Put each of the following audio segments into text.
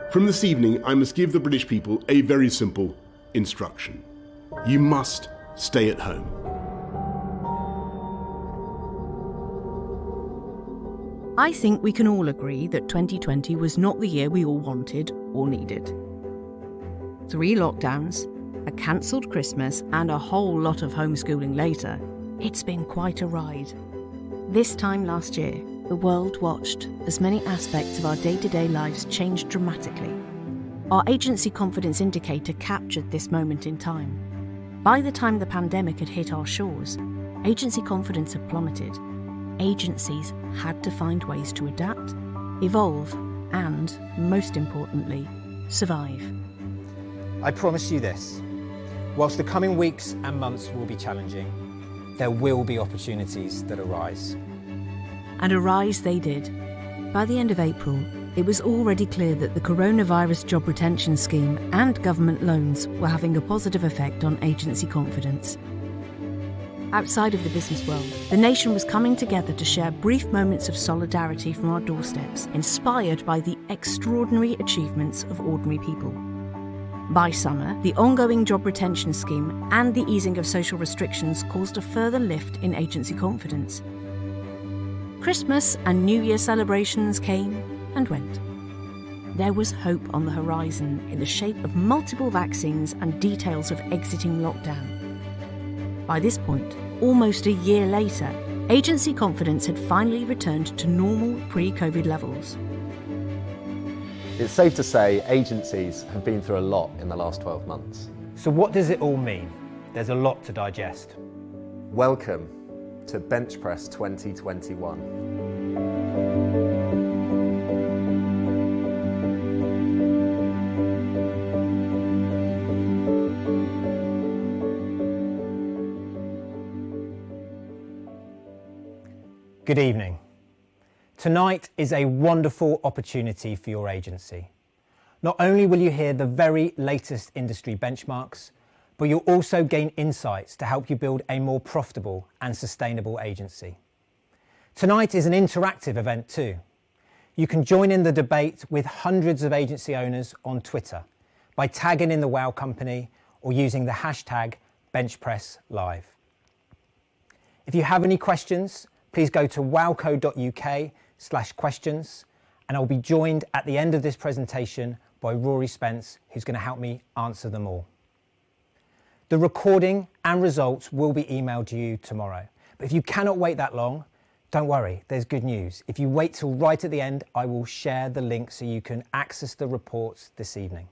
From this evening, I must give the British people a very simple instruction. You must stay at home. I think we can all agree that 2020 was not the year we all wanted or needed. 3 lockdowns, a cancelled Christmas, and a whole lot of homeschooling later, it's been quite a ride. This time last year, the world watched as many aspects of our day-to-day lives changed dramatically. Our agency confidence indicator captured this moment in time. By the time the pandemic had hit our shores, agency confidence had plummeted. Agencies had to find ways to adapt, evolve, and, most importantly, survive. I promise you this, whilst the coming weeks and months will be challenging, there will be opportunities that arise. And arise they did. By the end of April, it was already clear that the coronavirus job retention scheme and government loans were having a positive effect on agency confidence. Outside of the business world, the nation was coming together to share brief moments of solidarity from our doorsteps, inspired by the extraordinary achievements of ordinary people. By summer, the ongoing job retention scheme and the easing of social restrictions caused a further lift in agency confidence. Christmas and New Year celebrations came and went. There was hope on the horizon in the shape of multiple vaccines and details of exiting lockdown. By this point, almost a year later, agency confidence had finally returned to normal pre-COVID levels. It's safe to say agencies have been through a lot in the last 12 months. So what does it all mean? There's a lot to digest. Welcome to BenchPress 2021. Good evening. Tonight is a wonderful opportunity for your agency. Not only will you hear the very latest industry benchmarks, but you'll also gain insights to help you build a more profitable and sustainable agency. Tonight is an interactive event too. You can join in the debate with hundreds of agency owners on Twitter by tagging in the WOW Company or using the hashtag BenchPressLive. If you have any questions, please go to wowco.uk/questions, and I'll be joined at the end of this presentation by Rory Spence, who's going to help me answer them all. The recording and results will be emailed to you tomorrow. But if you cannot wait that long, don't worry, there's good news. If you wait till right at the end, I will share the link so you can access the reports this evening.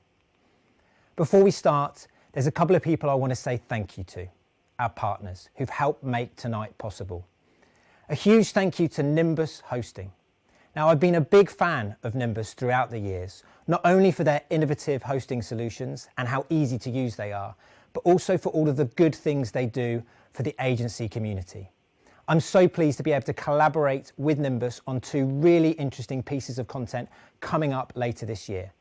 Before we start, there's a couple of people I want to say thank you to, our partners who've helped make tonight possible. A huge thank you to Nimbus Hosting. Now, I've been a big fan of Nimbus throughout the years, not only for their innovative hosting solutions and how easy to use they are, but also for all of the good things they do for the agency community. I'm so pleased to be able to collaborate with Nimbus on 2 really interesting pieces of content coming up later this year.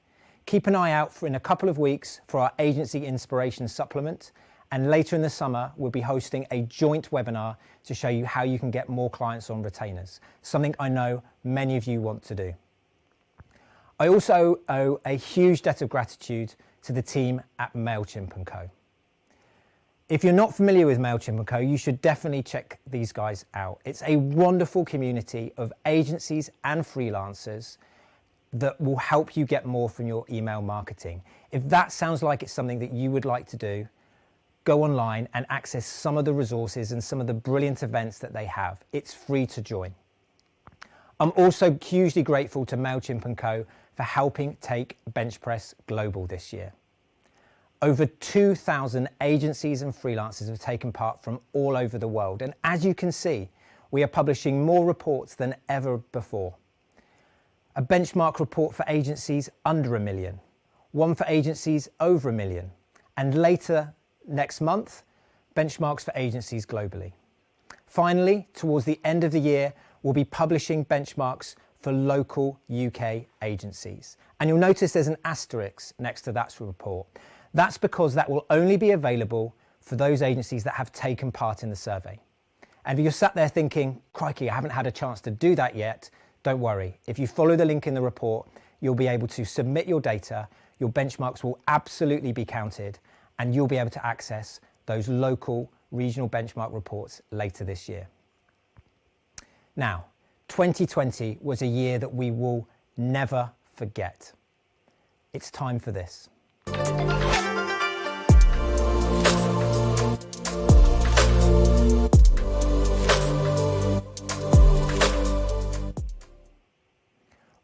Keep an eye out for in a couple of weeks for our Agency Inspiration Supplement, and later in the summer, we'll be hosting a joint webinar to show you how you can get more clients on retainers, something I know many of you want to do. I also owe a huge debt of gratitude to the team at MailChimp & Co. If you're not familiar with MailChimp & Co, you should definitely check these guys out. It's a wonderful community of agencies and freelancers that will help you get more from your email marketing. If that sounds like it's something that you would like to do, go online and access some of the resources and some of the brilliant events that they have. It's free to join. I'm also hugely grateful to MailChimp & Co for helping take BenchPress global this year. Over 2,000 agencies and freelancers have taken part from all over the world. And as you can see, we are publishing more reports than ever before. A benchmark report for agencies under 1 million, one for agencies over 1 million, and later next month, benchmarks for agencies globally. Finally, towards the end of the year, we'll be publishing benchmarks for local UK agencies. And you'll notice there's an asterisk next to that report. That's because that will only be available for those agencies that have taken part in the survey. And if you're sat there thinking, crikey, I haven't had a chance to do that yet, don't worry. If you follow the link in the report, you'll be able to submit your data, your benchmarks will absolutely be counted, and you'll be able to access those local regional benchmark reports later this year. Now, 2020 was a year that we will never forget. It's time for this.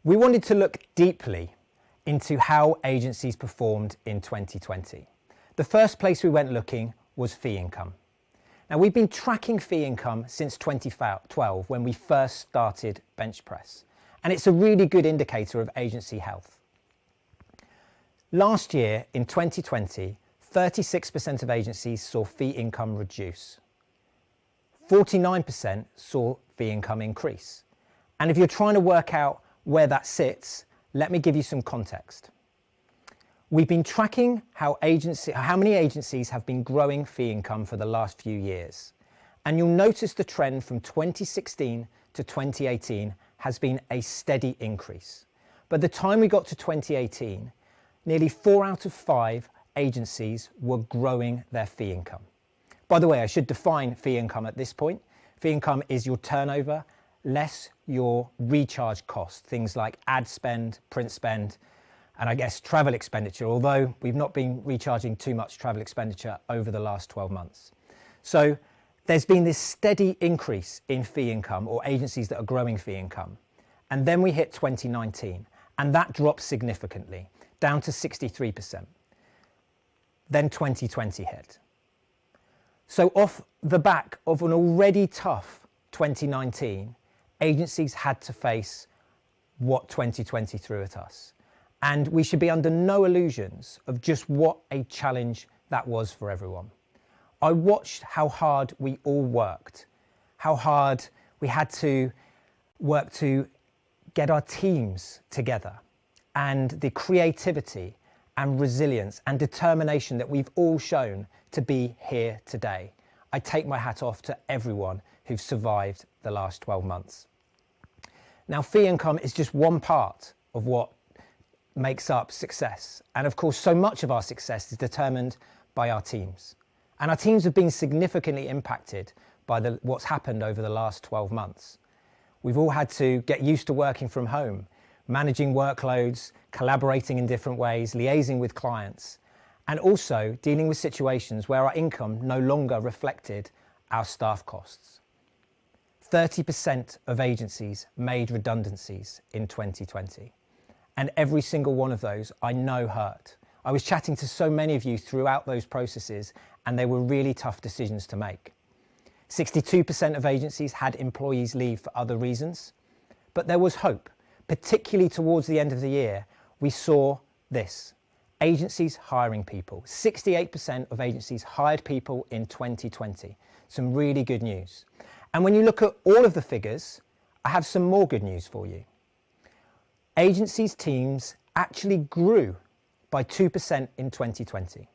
We wanted to look deeply into how agencies performed in 2020. The first place we went looking was fee income. Now, we've been tracking fee income since 2012 when we first started BenchPress, and it's a really good indicator of agency health. Last year, in 2020, 36% of agencies saw fee income reduce. 49% saw fee income increase. And if you're trying to work out where that sits, let me give you some context. We've been tracking how many agencies have been growing fee income for the last few years. And you'll notice the trend from 2016 to 2018 has been a steady increase. By the time we got to 2018, nearly 4 out of 5 agencies were growing their fee income. By the way, I should define fee income at this point. Fee income is your turnover less your recharge cost, things like ad spend, print spend, and I guess travel expenditure, although we've not been recharging too much travel expenditure over the last 12 months. So there's been this steady increase in fee income, or agencies that are growing fee income. And then we hit 2019, and that dropped significantly, down to 63%. Then 2020 hit. So off the back of an already tough 2019, agencies had to face what 2020 threw at us. And we should be under no illusions of just what a challenge that was for everyone. I watched how hard we all worked, how hard we had to work to get our teams together, and the creativity and resilience and determination that we've all shown to be here today. I take my hat off to everyone who've survived the last 12 months. Now, fee income is just one part of what makes up success. And of course, so much of our success is determined by our teams. And our teams have been significantly impacted by what's happened over the last 12 months. We've all had to get used to working from home, managing workloads, collaborating in different ways, liaising with clients, and also dealing with situations where our income no longer reflected our staff costs. 30% of agencies made redundancies in 2020. And every single one of those I know hurt. I was chatting to so many of you throughout those processes, and they were really tough decisions to make. 62% of agencies had employees leave for other reasons, but there was hope. Particularly towards the end of the year, we saw this: agencies hiring people. 68% of agencies hired people in 2020. Some really good news. And when you look at all of the figures, I have some more good news for you. Agencies' teams actually grew by 2% in 2020.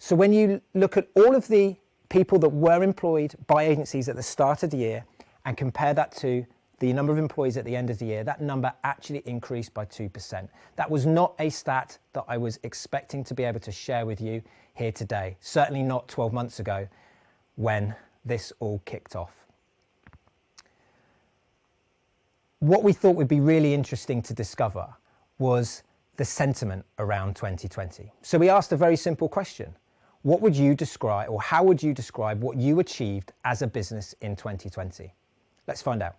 So when you look at all of the people that were employed by agencies at the start of the year and compare that to the number of employees at the end of the year, that number actually increased by 2%. That was not a stat that I was expecting to be able to share with you here today. Certainly not 12 months ago when this all kicked off. What we thought would be really interesting to discover was the sentiment around 2020. So we asked a very simple question. What would you describe, or how would you describe what you achieved as a business in 2020? Let's find out.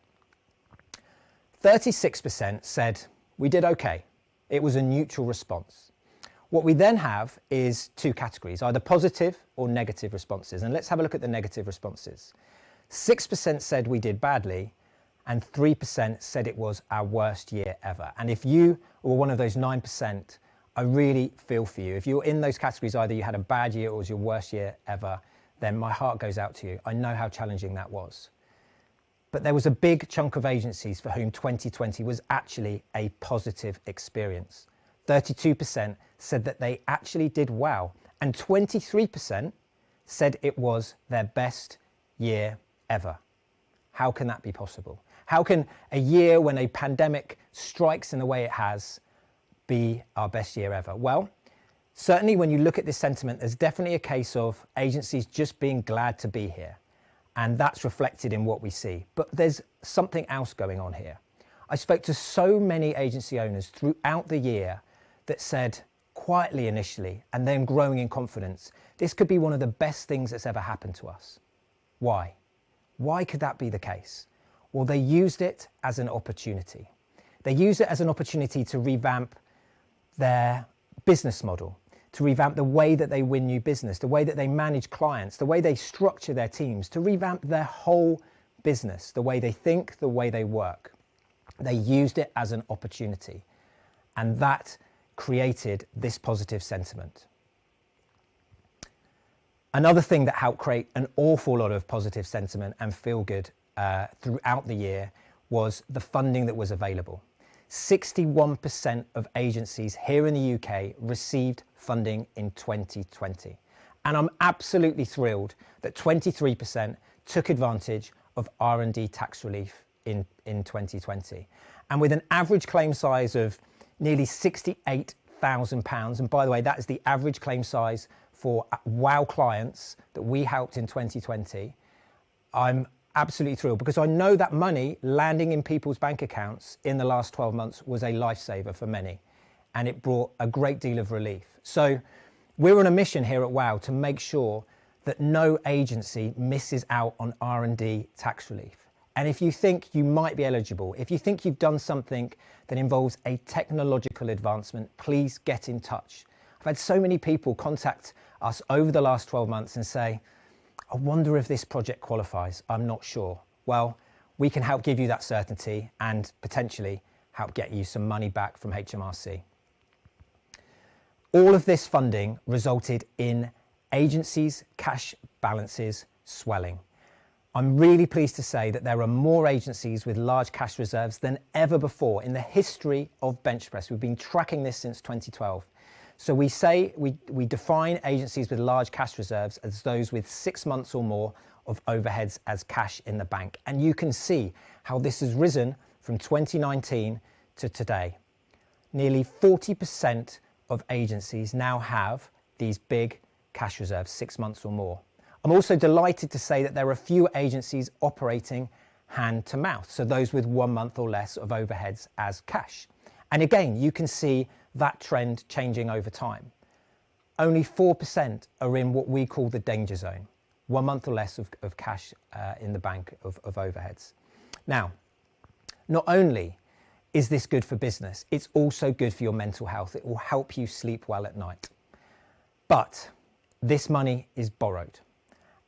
36% said we did okay. It was a neutral response. What we then have is two categories, either positive or negative responses. And let's have a look at the negative responses. 6% said we did badly, and 3% said it was our worst year ever. And if you were one of those 9%, I really feel for you. If you're in those categories, either you had a bad year or it was your worst year ever, then my heart goes out to you. I know how challenging that was. But there was a big chunk of agencies for whom 2020 was actually a positive experience. 32% said that they actually did well, and 23% said it was their best year ever. How can that be possible? How can a year when a pandemic strikes in the way it has be our best year ever? Well, certainly when you look at this sentiment, there's definitely a case of agencies just being glad to be here. And that's reflected in what we see. But there's something else going on here. I spoke to so many agency owners throughout the year that said, quietly initially, and then growing in confidence, this could be one of the best things that's ever happened to us. Why? Why could that be the case? Well, they used it as an opportunity. They used it as an opportunity to revamp their business model, to revamp the way that they win new business, the way that they manage clients, the way they structure their teams, to revamp their whole business, the way they think, the way they work. They used it as an opportunity, and that created this positive sentiment. Another thing that helped create an awful lot of positive sentiment and feel good throughout the year was the funding that was available. 61% of agencies here in the UK received funding in 2020. And I'm absolutely thrilled that 23% took advantage of R&D tax relief in 2020. And with an average claim size of nearly £68,000, and by the way, that is the average claim size for WOW clients that we helped in 2020, I'm absolutely thrilled because I know that money landing in people's bank accounts in the last 12 months was a lifesaver for many, and it brought a great deal of relief. So we're on a mission here at WOW to make sure that no agency misses out on R&D tax relief. And if you think you might be eligible, if you think you've done something that involves a technological advancement, please get in touch. I've had so many people contact us over the last 12 months and say, I wonder if this project qualifies, I'm not sure. Well, we can help give you that certainty and potentially help get you some money back from HMRC. All of this funding resulted in agencies' cash balances swelling. I'm really pleased to say that there are more agencies with large cash reserves than ever before in the history of BenchPress. We've been tracking this since 2012. So we define agencies with large cash reserves as those with 6 months or more of overheads as cash in the bank. And you can see how this has risen from 2019 to today. Nearly 40% of agencies now have these big cash reserves, 6 months or more. I'm also delighted to say that there are fewer agencies operating hand to mouth, so those with 1 month or less of overheads as cash. And again, you can see that trend changing over time. Only 4% are in what we call the danger zone, 1 month or less of cash in the bank of overheads. Now, not only is this good for business, it's also good for your mental health. It will help you sleep well at night. But this money is borrowed.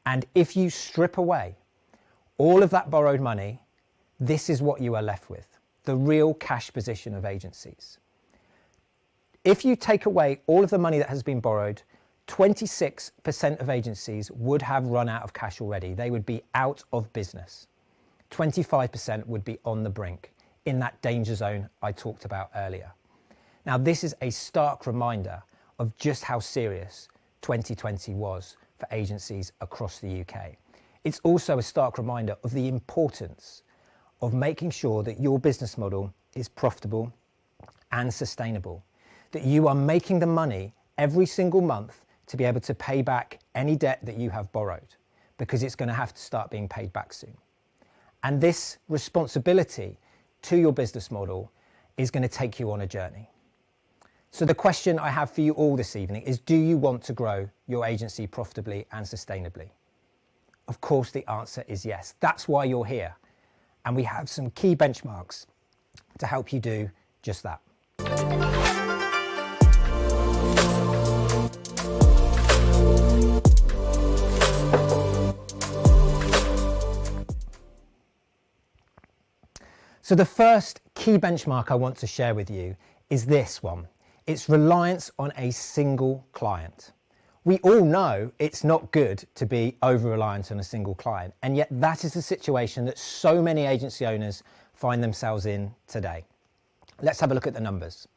And if you strip away all of that borrowed money, this is what you are left with, the real cash position of agencies. If you take away all of the money that has been borrowed, 26% of agencies would have run out of cash already. They would be out of business. 25% would be on the brink, in that danger zone I talked about earlier. Now, this is a stark reminder of just how serious 2020 was for agencies across the UK. It's also a stark reminder of the importance of making sure that your business model is profitable and sustainable, that you are making the money every single month to be able to pay back any debt that you have borrowed, because it's going to have to start being paid back soon. And this responsibility to your business model is going to take you on a journey. So the question I have for you all this evening is, do you want to grow your agency profitably and sustainably? Of course, the answer is yes. That's why you're here. And we have some key benchmarks to help you do just that. So the first key benchmark I want to share with you is this one. It's reliance on a single client. We all know it's not good to be over-reliant on a single client, and yet that is the situation that so many agency owners find themselves in today. Let's have a look at the numbers.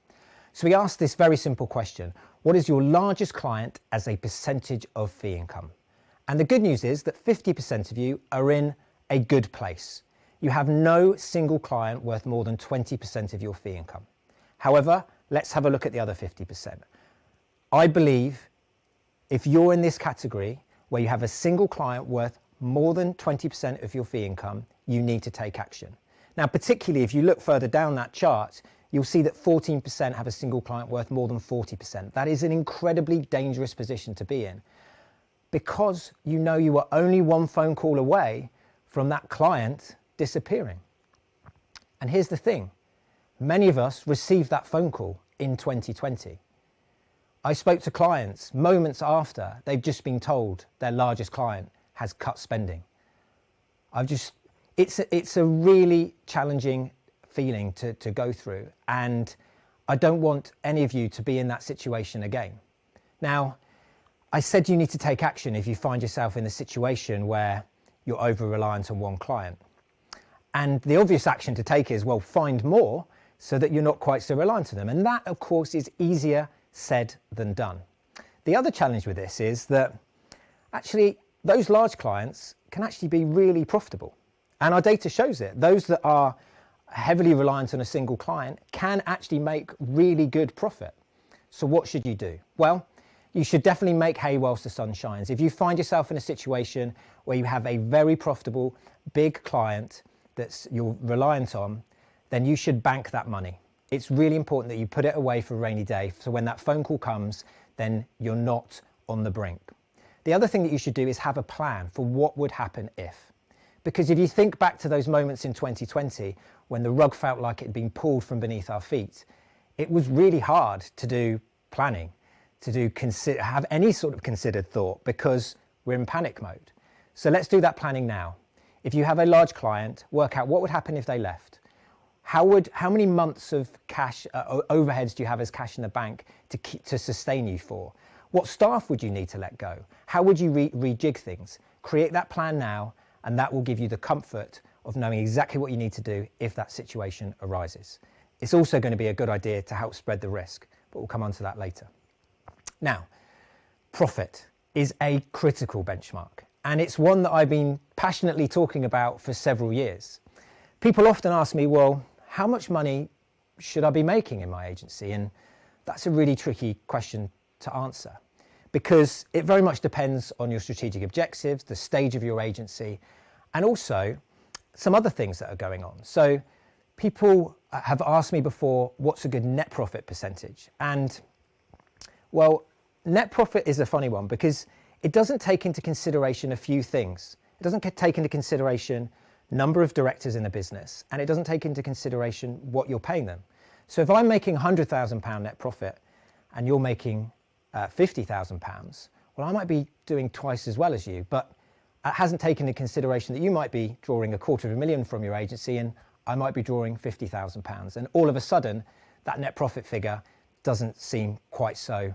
So we asked this very simple question: what is your largest client as a percentage of fee income? And the good news is that 50% of you are in a good place. You have no single client worth more than 20% of your fee income. However, let's have a look at the other 50%. I believe if you're in this category where you have a single client worth more than 20% of your fee income, you need to take action. Now, particularly if you look further down that chart, you'll see that 14% have a single client worth more than 40%. That is an incredibly dangerous position to be in, because you know you are only one phone call away from that client disappearing. And here's the thing, many of us received that phone call in 2020. I spoke to clients moments after they've just been told their largest client has cut spending. It's a really challenging feeling to go through, and I don't want any of you to be in that situation again. Now, I said you need to take action if you find yourself in a situation where you're over-reliant on one client. And the obvious action to take is, well, find more so that you're not quite so reliant on them. And that, of course, is easier said than done. The other challenge with this is that actually those large clients can actually be really profitable. And our data shows it. Those that are heavily reliant on a single client can actually make really good profit. So what should you do? Well, you should definitely make hay whilst the sun shines. If you find yourself in a situation where you have a very profitable big client that you're reliant on, then you should bank that money. It's really important that you put it away for a rainy day, so when that phone call comes, then you're not on the brink. The other thing that you should do is have a plan for what would happen if. Because if you think back to those moments in 2020 when the rug felt like it had been pulled from beneath our feet, it was really hard to do planning, to have any sort of considered thought, because we're in panic mode. So let's do that planning now. If you have a large client, work out what would happen if they left. How many months of cash overheads do you have as cash in the bank to sustain you for? What staff would you need to let go? How would you rejig things? Create that plan now, and that will give you the comfort of knowing exactly what you need to do if that situation arises. It's also going to be a good idea to help spread the risk, but we'll come on to that later. Now, profit is a critical benchmark, and it's one that I've been passionately talking about for several years. People often ask me, well, how much money should I be making in my agency? And that's a really tricky question to answer, because it very much depends on your strategic objectives, the stage of your agency, and also some other things that are going on. So people have asked me before, what's a good net profit percentage? And well, net profit is a funny one because it doesn't take into consideration a few things. It doesn't take into consideration number of directors in the business, and it doesn't take into consideration what you're paying them. So if I'm making £100,000 net profit and you're making £50,000, well, I might be doing twice as well as you, but it hasn't taken into consideration that you might be drawing £250,000 from your agency and I might be drawing £50,000. And all of a sudden, that net profit figure doesn't seem quite so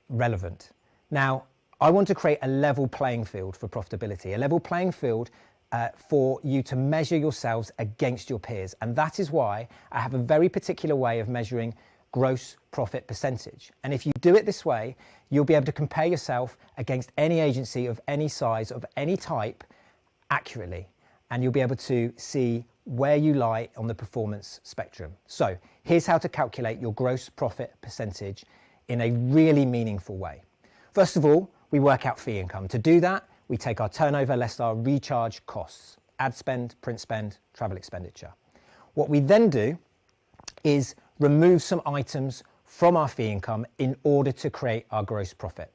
relevant. Now, I want to create a level playing field for profitability, a level playing field for you to measure yourselves against your peers. And that is why I have a very particular way of measuring gross profit percentage. And if you do it this way, you'll be able to compare yourself against any agency of any size, of any type, accurately. And you'll be able to see where you lie on the performance spectrum. So here's how to calculate your gross profit percentage in a really meaningful way. First of all, we work out fee income. To do that, we take our turnover less our recharge costs, ad spend, print spend, travel expenditure. What we then do is remove some items from our fee income in order to create our gross profit.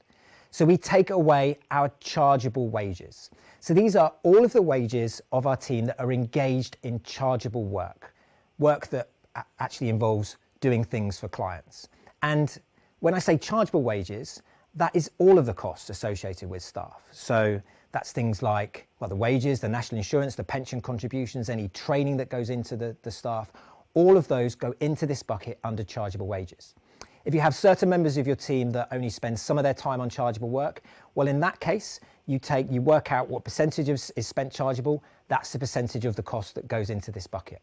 So we take away our chargeable wages. So these are all of the wages of our team that are engaged in chargeable work that actually involves doing things for clients. And when I say chargeable wages, that is all of the costs associated with staff. So that's things like, well, the wages, the national insurance, the pension contributions, any training that goes into the staff, all of those go into this bucket under chargeable wages. If you have certain members of your team that only spend some of their time on chargeable work, well, in that case, you work out what percentage is spent chargeable. That's the percentage of the cost that goes into this bucket.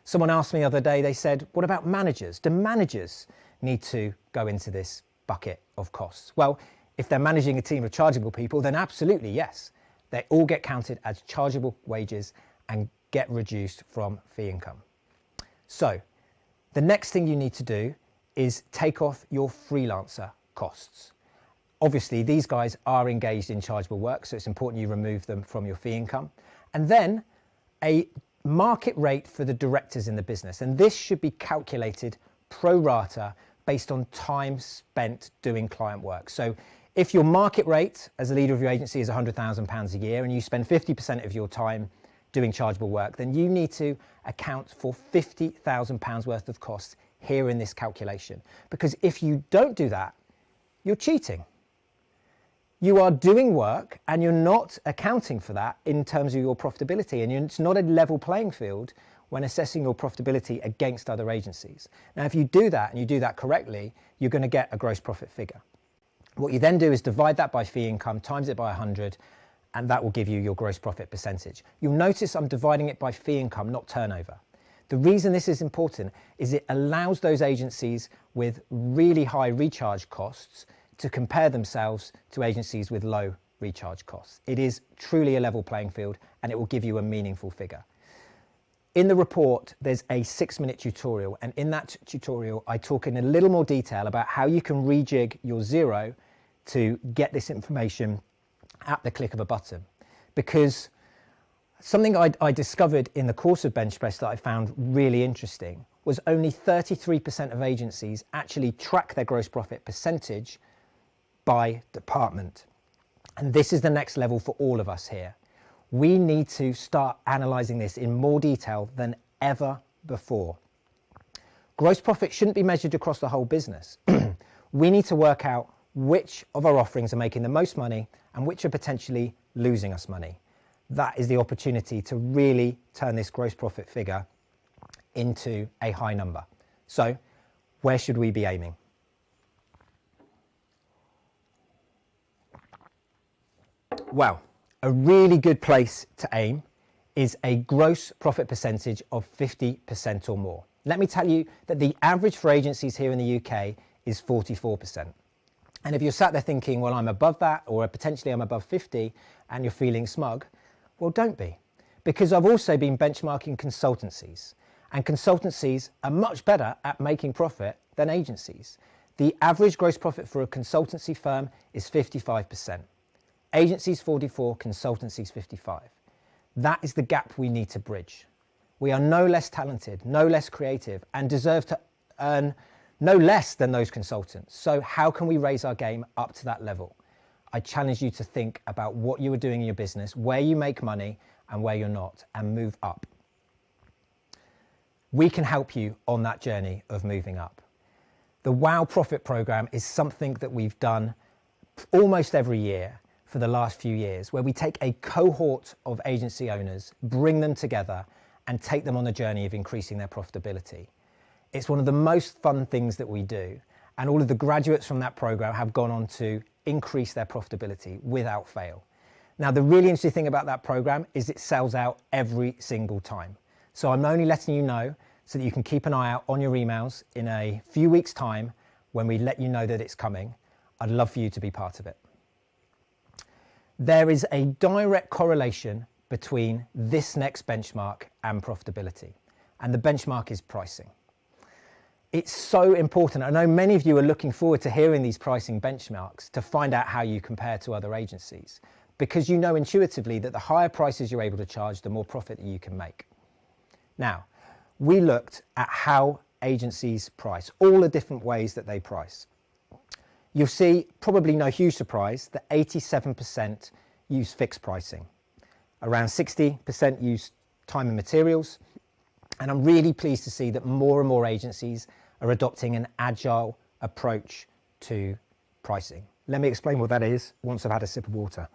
Someone asked me the other day, they said, what about managers? Do managers need to go into this bucket of costs? Well, if they're managing a team of chargeable people, then absolutely yes. They all get counted as chargeable wages and get reduced from fee income. So The next thing you need to do is take off your freelancer costs. Obviously, these guys are engaged in chargeable work, so it's important you remove them from your fee income. And then a market rate for the directors in the business. And this should be calculated pro rata based on time spent doing client work. So if your market rate as a leader of your agency is £100,000 a year and you spend 50% of your time doing chargeable work, then you need to account for £50,000 worth of costs here in this calculation. Because if you don't do that, you're cheating. You are doing work and you're not accounting for that in terms of your profitability, and it's not a level playing field when assessing your profitability against other agencies. Now, if you do that and you do that correctly, you're going to get a gross profit figure. What you then do is divide that by fee income, times it by 100, and that will give you your gross profit percentage. You'll notice I'm dividing it by fee income, not turnover. The reason this is important is it allows those agencies with really high recharge costs to compare themselves to agencies with low recharge costs. It is truly a level playing field, and it will give you a meaningful figure. In the report, there's a 6-minute tutorial, and in that tutorial, I talk in a little more detail about how you can rejig your zero to get this information at the click of a button. Because something I discovered in the course of BenchPress that I found really interesting was only 33% of agencies actually track their gross profit percentage by department. And this is the next level for all of us here. We need to start analysing this in more detail than ever before. Gross profit shouldn't be measured across the whole business. We need to work out which of our offerings are making the most money and which are potentially losing us money. That is the opportunity to really turn this gross profit figure into a high number. So, where should we be aiming? Well, a really good place to aim is a gross profit percentage of 50% or more. Let me tell you that the average for agencies here in the UK is 44%. And if you're sat there thinking, well, I'm above that, or potentially I'm above 50, and you're feeling smug, well, don't be. Because I've also been benchmarking consultancies, and consultancies are much better at making profit than agencies. The average gross profit for a consultancy firm is 55%. Agencies 44, consultancies 55. That is the gap we need to bridge. We are no less talented, no less creative, and deserve to earn no less than those consultants. So how can we raise our game up to that level? I challenge you to think about what you are doing in your business, where you make money and where you're not, and move up. We can help you on that journey of moving up. The Wow Profit Programme is something that we've done almost every year for the last few years, where we take a cohort of agency owners, bring them together, and take them on the journey of increasing their profitability. It's one of the most fun things that we do, and all of the graduates from that program have gone on to increase their profitability without fail. Now, the really interesting thing about that program is it sells out every single time. So I'm only letting you know so that you can keep an eye out on your emails in a few weeks' time when we let you know that it's coming. I'd love for you to be part of it. There is a direct correlation between this next benchmark and profitability, and the benchmark is pricing. It's so important. I know many of you are looking forward to hearing these pricing benchmarks to find out how you compare to other agencies, because you know intuitively that the higher prices you're able to charge, the more profit that you can make. Now, we looked at how agencies price, all the different ways that they price. You'll see, probably no huge surprise, that 87% use fixed pricing. Around 60% use time and materials. And I'm really pleased to see that more and more agencies are adopting an agile approach to pricing. Let me explain what that is once I've had a sip of water.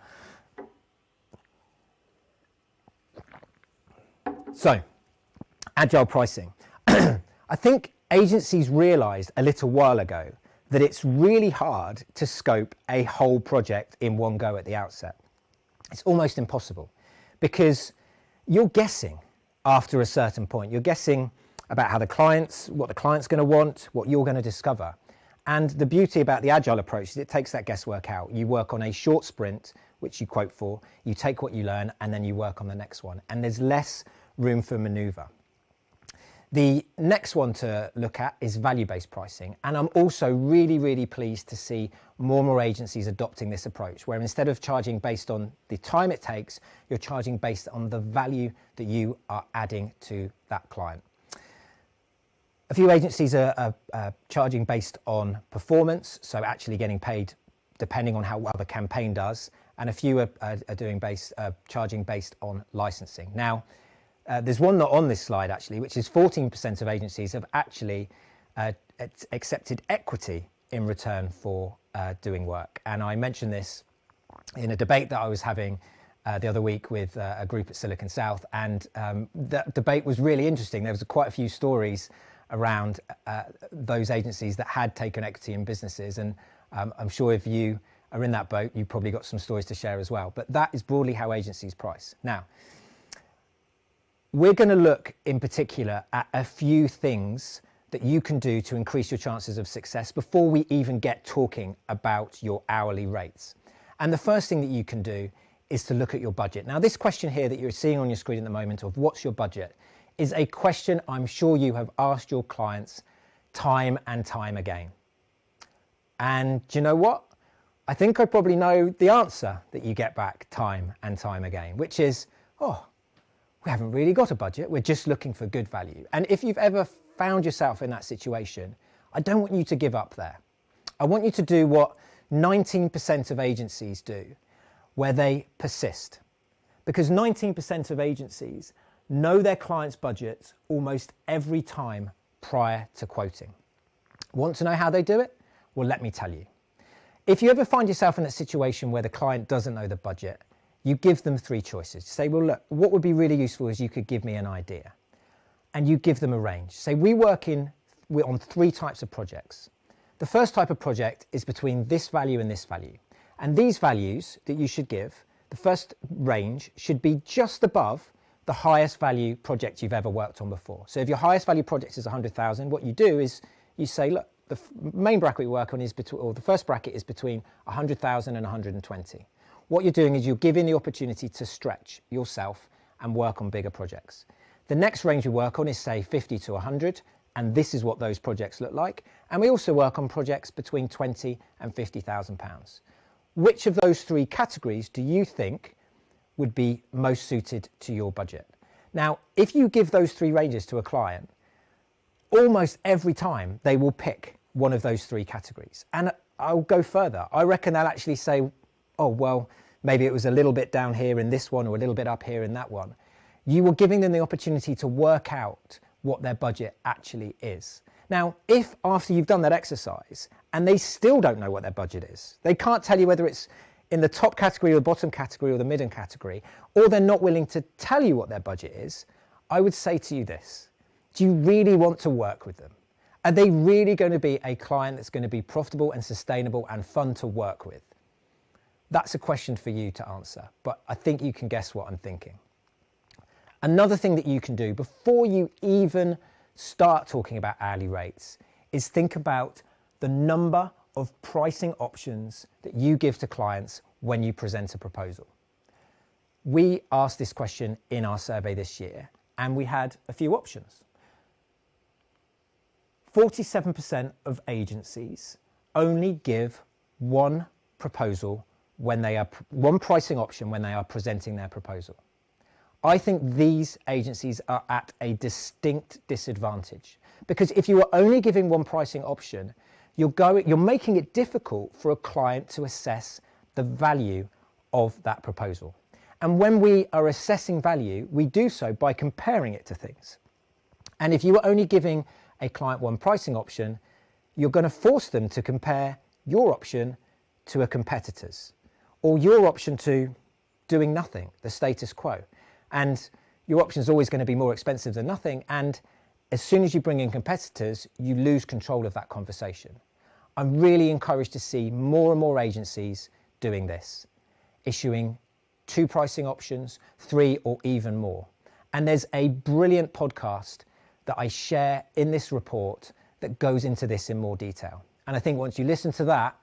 So, agile pricing. I think agencies realised a little while ago that it's really hard to scope a whole project in one go at the outset. It's almost impossible because you're guessing after a certain point. You're guessing about what the client's going to want, what you're going to discover. And the beauty about the agile approach is it takes that guesswork out. You work on a short sprint, which you quote for, you take what you learn, and then you work on the next one. And there's less room for maneuver. The next one to look at is value-based pricing. And I'm also really pleased to see more and more agencies adopting this approach, where instead of charging based on the time it takes, you're charging based on the value that you are adding to that client. A few agencies are charging based on performance, so actually getting paid depending on how well the campaign does, and a few are charging based on licensing. Now, there's one not on this slide actually, which is 14% of agencies have actually accepted equity in return for doing work. And I mentioned this in a debate that I was having the other week with a group at Silicon South, and that debate was really interesting. There was quite a few stories around those agencies that had taken equity in businesses, and I'm sure if you are in that boat, you've probably got some stories to share as well. But that is broadly how agencies price. Now, we're going to look in particular at a few things that you can do to increase your chances of success before we even get talking about your hourly rates. And the first thing that you can do is to look at your budget. Now, this question here that you're seeing on your screen at the moment of what's your budget is a question I'm sure you have asked your clients time and time again. And do you know what? I think I probably know the answer that you get back time and time again, which is, oh, we haven't really got a budget. We're just looking for good value. And if you've ever found yourself in that situation, I don't want you to give up there. I want you to do what 19% of agencies do, where they persist. Because 19% of agencies know their clients' budgets almost every time prior to quoting. Want to know how they do it? Well, let me tell you. If you ever find yourself in a situation where the client doesn't know the budget, you give them three choices. Say, well, look, what would be really useful is you could give me an idea. And you give them a range. Say, we're on three types of projects. The first type of project is between this value and this value. And these values that you should give, the first range should be just above the highest value project you've ever worked on before. So if your highest value project is 100,000, what you do is you say, look, the main bracket we work on is between, or the first bracket is between 100,000 and 120. What you're doing is you're giving the opportunity to stretch yourself and work on bigger projects. The next range we work on is say 50 to 100, and this is what those projects look like. And we also work on projects between 20 and 50,000 pounds. Which of those three categories do you think would be most suited to your budget? Now, if you give those three ranges to a client, almost every time they will pick one of those three categories. And I'll go further. I reckon they'll actually say, oh, well, maybe it was a little bit down here in this one or a little bit up here in that one. You were giving them the opportunity to work out what their budget actually is. Now, if after you've done that exercise and they still don't know what their budget is, they can't tell you whether it's in the top category or the bottom category or the midden category, or they're not willing to tell you what their budget is, I would say to you this: do you really want to work with them? Are they really going to be a client that's going to be profitable and sustainable and fun to work with? That's a question for you to answer, but I think you can guess what I'm thinking. Another thing that you can do before you even start talking about hourly rates is think about the number of pricing options that you give to clients when you present a proposal. We asked this question in our survey this year, and we had a few options. 47% of agencies only give one proposal when they are one pricing option when they are presenting their proposal. I think these agencies are at a distinct disadvantage, because if you are only giving one pricing option, you're making it difficult for a client to assess the value of that proposal. And when we are assessing value, we do so by comparing it to things. And if you are only giving a client one pricing option, you're going to force them to compare your option to a competitor's, or your option to doing nothing, the status quo. And your option is always going to be more expensive than nothing. And as soon as you bring in competitors, you lose control of that conversation. I'm really encouraged to see more and more agencies doing this, issuing 2 pricing options, 3 or even more. And there's a brilliant podcast that I share in this report that goes into this in more detail. And I think once you listen to that,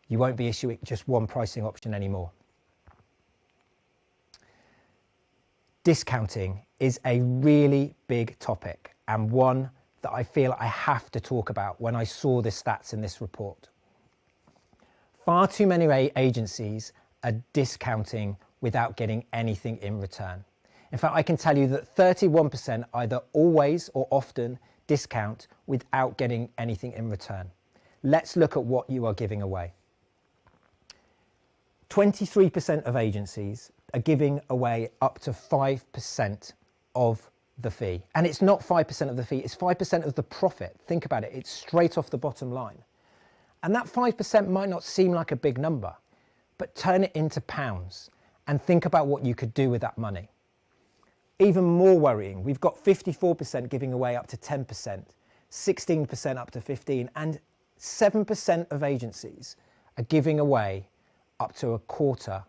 you won't be issuing just one pricing option anymore. Discounting is a really big topic, and one that I feel I have to talk about when I saw the stats in this report. Far too many agencies are discounting without getting anything in return. In fact, I can tell you that 31% either always or often discount without getting anything in return. Let's look at what you are giving away. 23% of agencies are giving away up to 5% of the fee. And it's not 5% of the fee, it's 5% of the profit. Think about it, it's straight off the bottom line. And that 5% might not seem like a big number, but turn it into pounds and think about what you could do with that money. Even more worrying, we've got 54% giving away up to 10%, 16% up to 15%, and 7% of agencies are giving away up to a quarter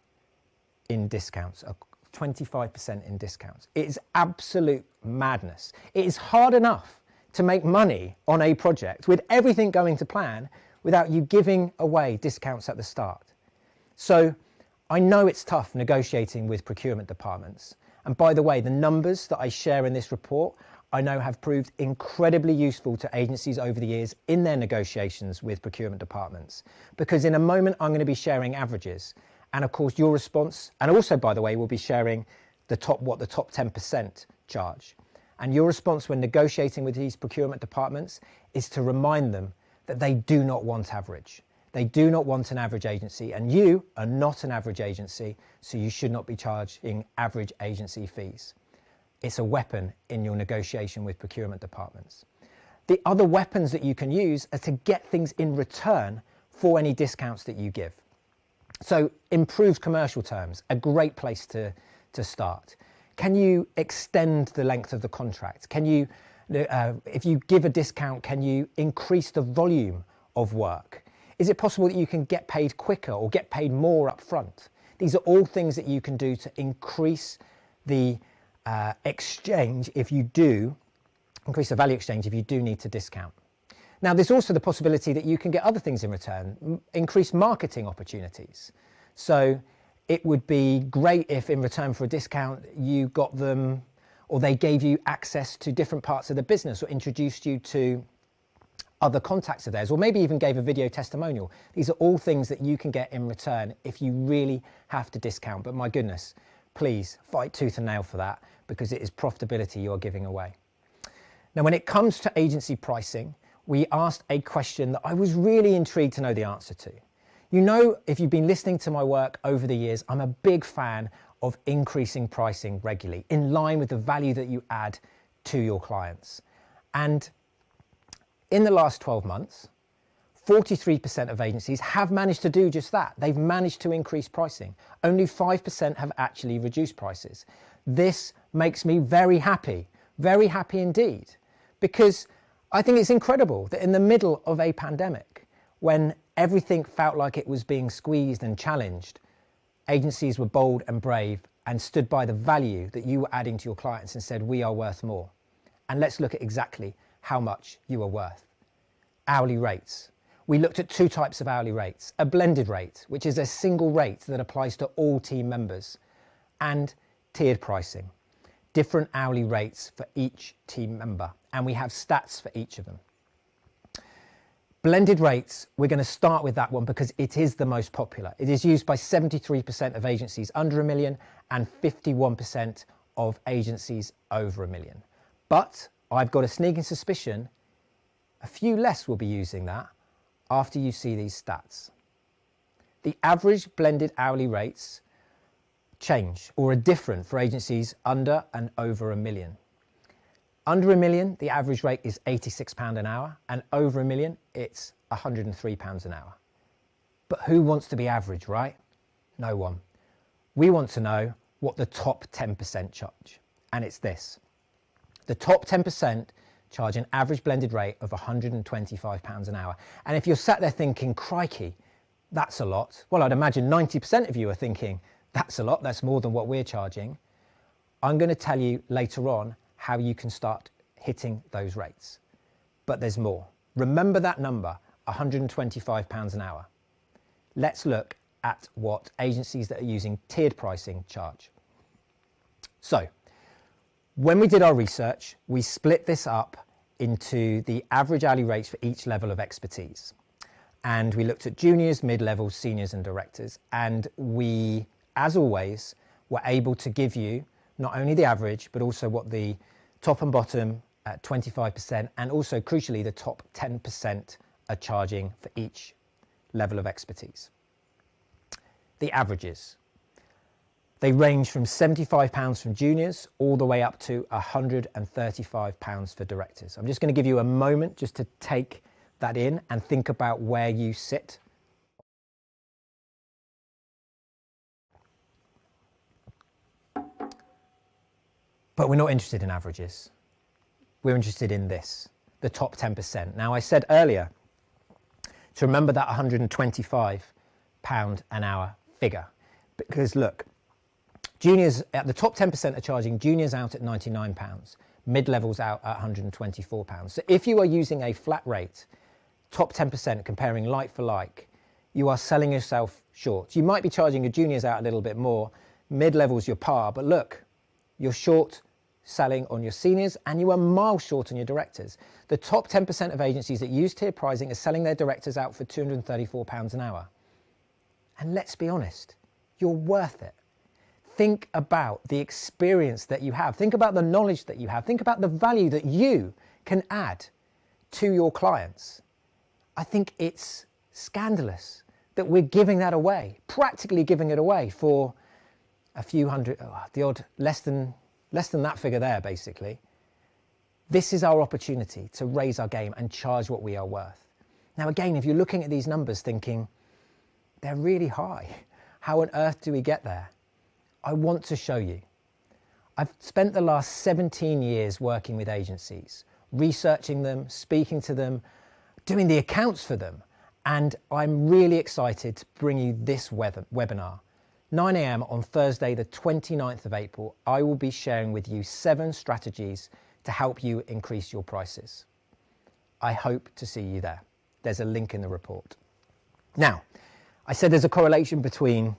in discounts, 25% in discounts. It is absolute madness. It is hard enough to make money on a project with everything going to plan without you giving away discounts at the start. So I know it's tough negotiating with procurement departments. And by the way, the numbers that I share in this report, I know have proved incredibly useful to agencies over the years in their negotiations with procurement departments. Because in a moment, I'm going to be sharing averages. And of course, your response, and also, by the way, we'll be sharing what the top 10% charge. And your response when negotiating with these procurement departments is to remind them that they do not want average. They do not want an average agency, and you are not an average agency, so you should not be charging average agency fees. It's a weapon in your negotiation with procurement departments. The other weapons that you can use are to get things in return for any discounts that you give. So improved commercial terms, a great place to start. Can you extend the length of the contract? Can you, if you give a discount, can you increase the volume of work? Is it possible that you can get paid quicker or get paid more up front? These are all things that you can do to increase the exchange if you do, increase the value exchange if you do need to discount. Now, there's also the possibility that you can get other things in return, increased marketing opportunities. So it would be great if in return for a discount, you got them, or they gave you access to different parts of the business or introduced you to other contacts of theirs, or maybe even gave a video testimonial. These are all things that you can get in return if you really have to discount. But my goodness, please fight tooth and nail for that, because it is profitability you are giving away. Now, when it comes to agency pricing, we asked a question that I was really intrigued to know the answer to. You know, if you've been listening to my work over the years, I'm a big fan of increasing pricing regularly in line with the value that you add to your clients. And in the last 12 months, 43% of agencies have managed to do just that. They've managed to increase pricing. Only 5% have actually reduced prices. This makes me very happy indeed, because I think it's incredible that in the middle of a pandemic, when everything felt like it was being squeezed and challenged, agencies were bold and brave and stood by the value that you were adding to your clients and said, we are worth more. And let's look at exactly how much you are worth. Hourly rates. We looked at two types of hourly rates: a blended rate, which is a single rate that applies to all team members, and tiered pricing, different hourly rates for each team member. And we have stats for each of them. Blended rates, we're going to start with that one because it is the most popular. It is used by 73% of agencies under $1 million and 51% of agencies over $1 million. But I've got a sneaking suspicion a few less will be using that after you see these stats. The average blended hourly rates change or are different for agencies under and over $1 million. Under $1 million, the average rate is £86 an hour, and over $1 million, it's £103 an hour. But who wants to be average, right? No one. We want to know what the top 10% charge, and it's this. The top 10% charge an average blended rate of £125 an hour. And if you're sat there thinking, crikey, that's a lot. Well, I'd imagine 90% of you are thinking, that's a lot, that's more than what we're charging. I'm going to tell you later on how you can start hitting those rates. But there's more. Remember that number, £125 an hour. Let's look at what agencies that are using tiered pricing charge. So, When we did our research, we split this up into the average hourly rates for each level of expertise. And we looked at juniors, mid-levels, seniors and directors. And we, as always, were able to give you not only the average, but also what the top and bottom at 25%, and also crucially, the top 10% are charging for each level of expertise. The averages. They range from £75 from juniors all the way up to £135 for directors. I'm just going to give you a moment just to take that in and think about where you sit. But we're not interested in averages. We're interested in this, the top 10%. Now, I said earlier to remember that £125 an hour figure, because look, juniors at the top 10% are charging juniors out at £99, mid-levels out at £124. So if you are using a flat rate, top 10% comparing like for like, you are selling yourself short. You might be charging your juniors out a little bit more, mid-levels your par, but look, you're short selling on your seniors and you are miles short on your directors. The top 10% of agencies that use tier pricing are selling their directors out for £234 an hour. And let's be honest, you're worth it. Think about the experience that you have. Think about the knowledge that you have. Think about the value that you can add to your clients. I think it's scandalous that we're giving that away, practically giving it away for a few hundred, the odd less than that figure there, basically. This is our opportunity to raise our game and charge what we are worth. Now, again, if you're looking at these numbers thinking, they're really high, how on earth do we get there? I want to show you. I've spent the last 17 years working with agencies, researching them, speaking to them, doing the accounts for them. And I'm really excited to bring you this webinar. 9 a.m. on Thursday, the 29th of April, I will be sharing with you 7 strategies to help you increase your prices. I hope to see you there. There's a link in the report. Now, I said there's a correlation between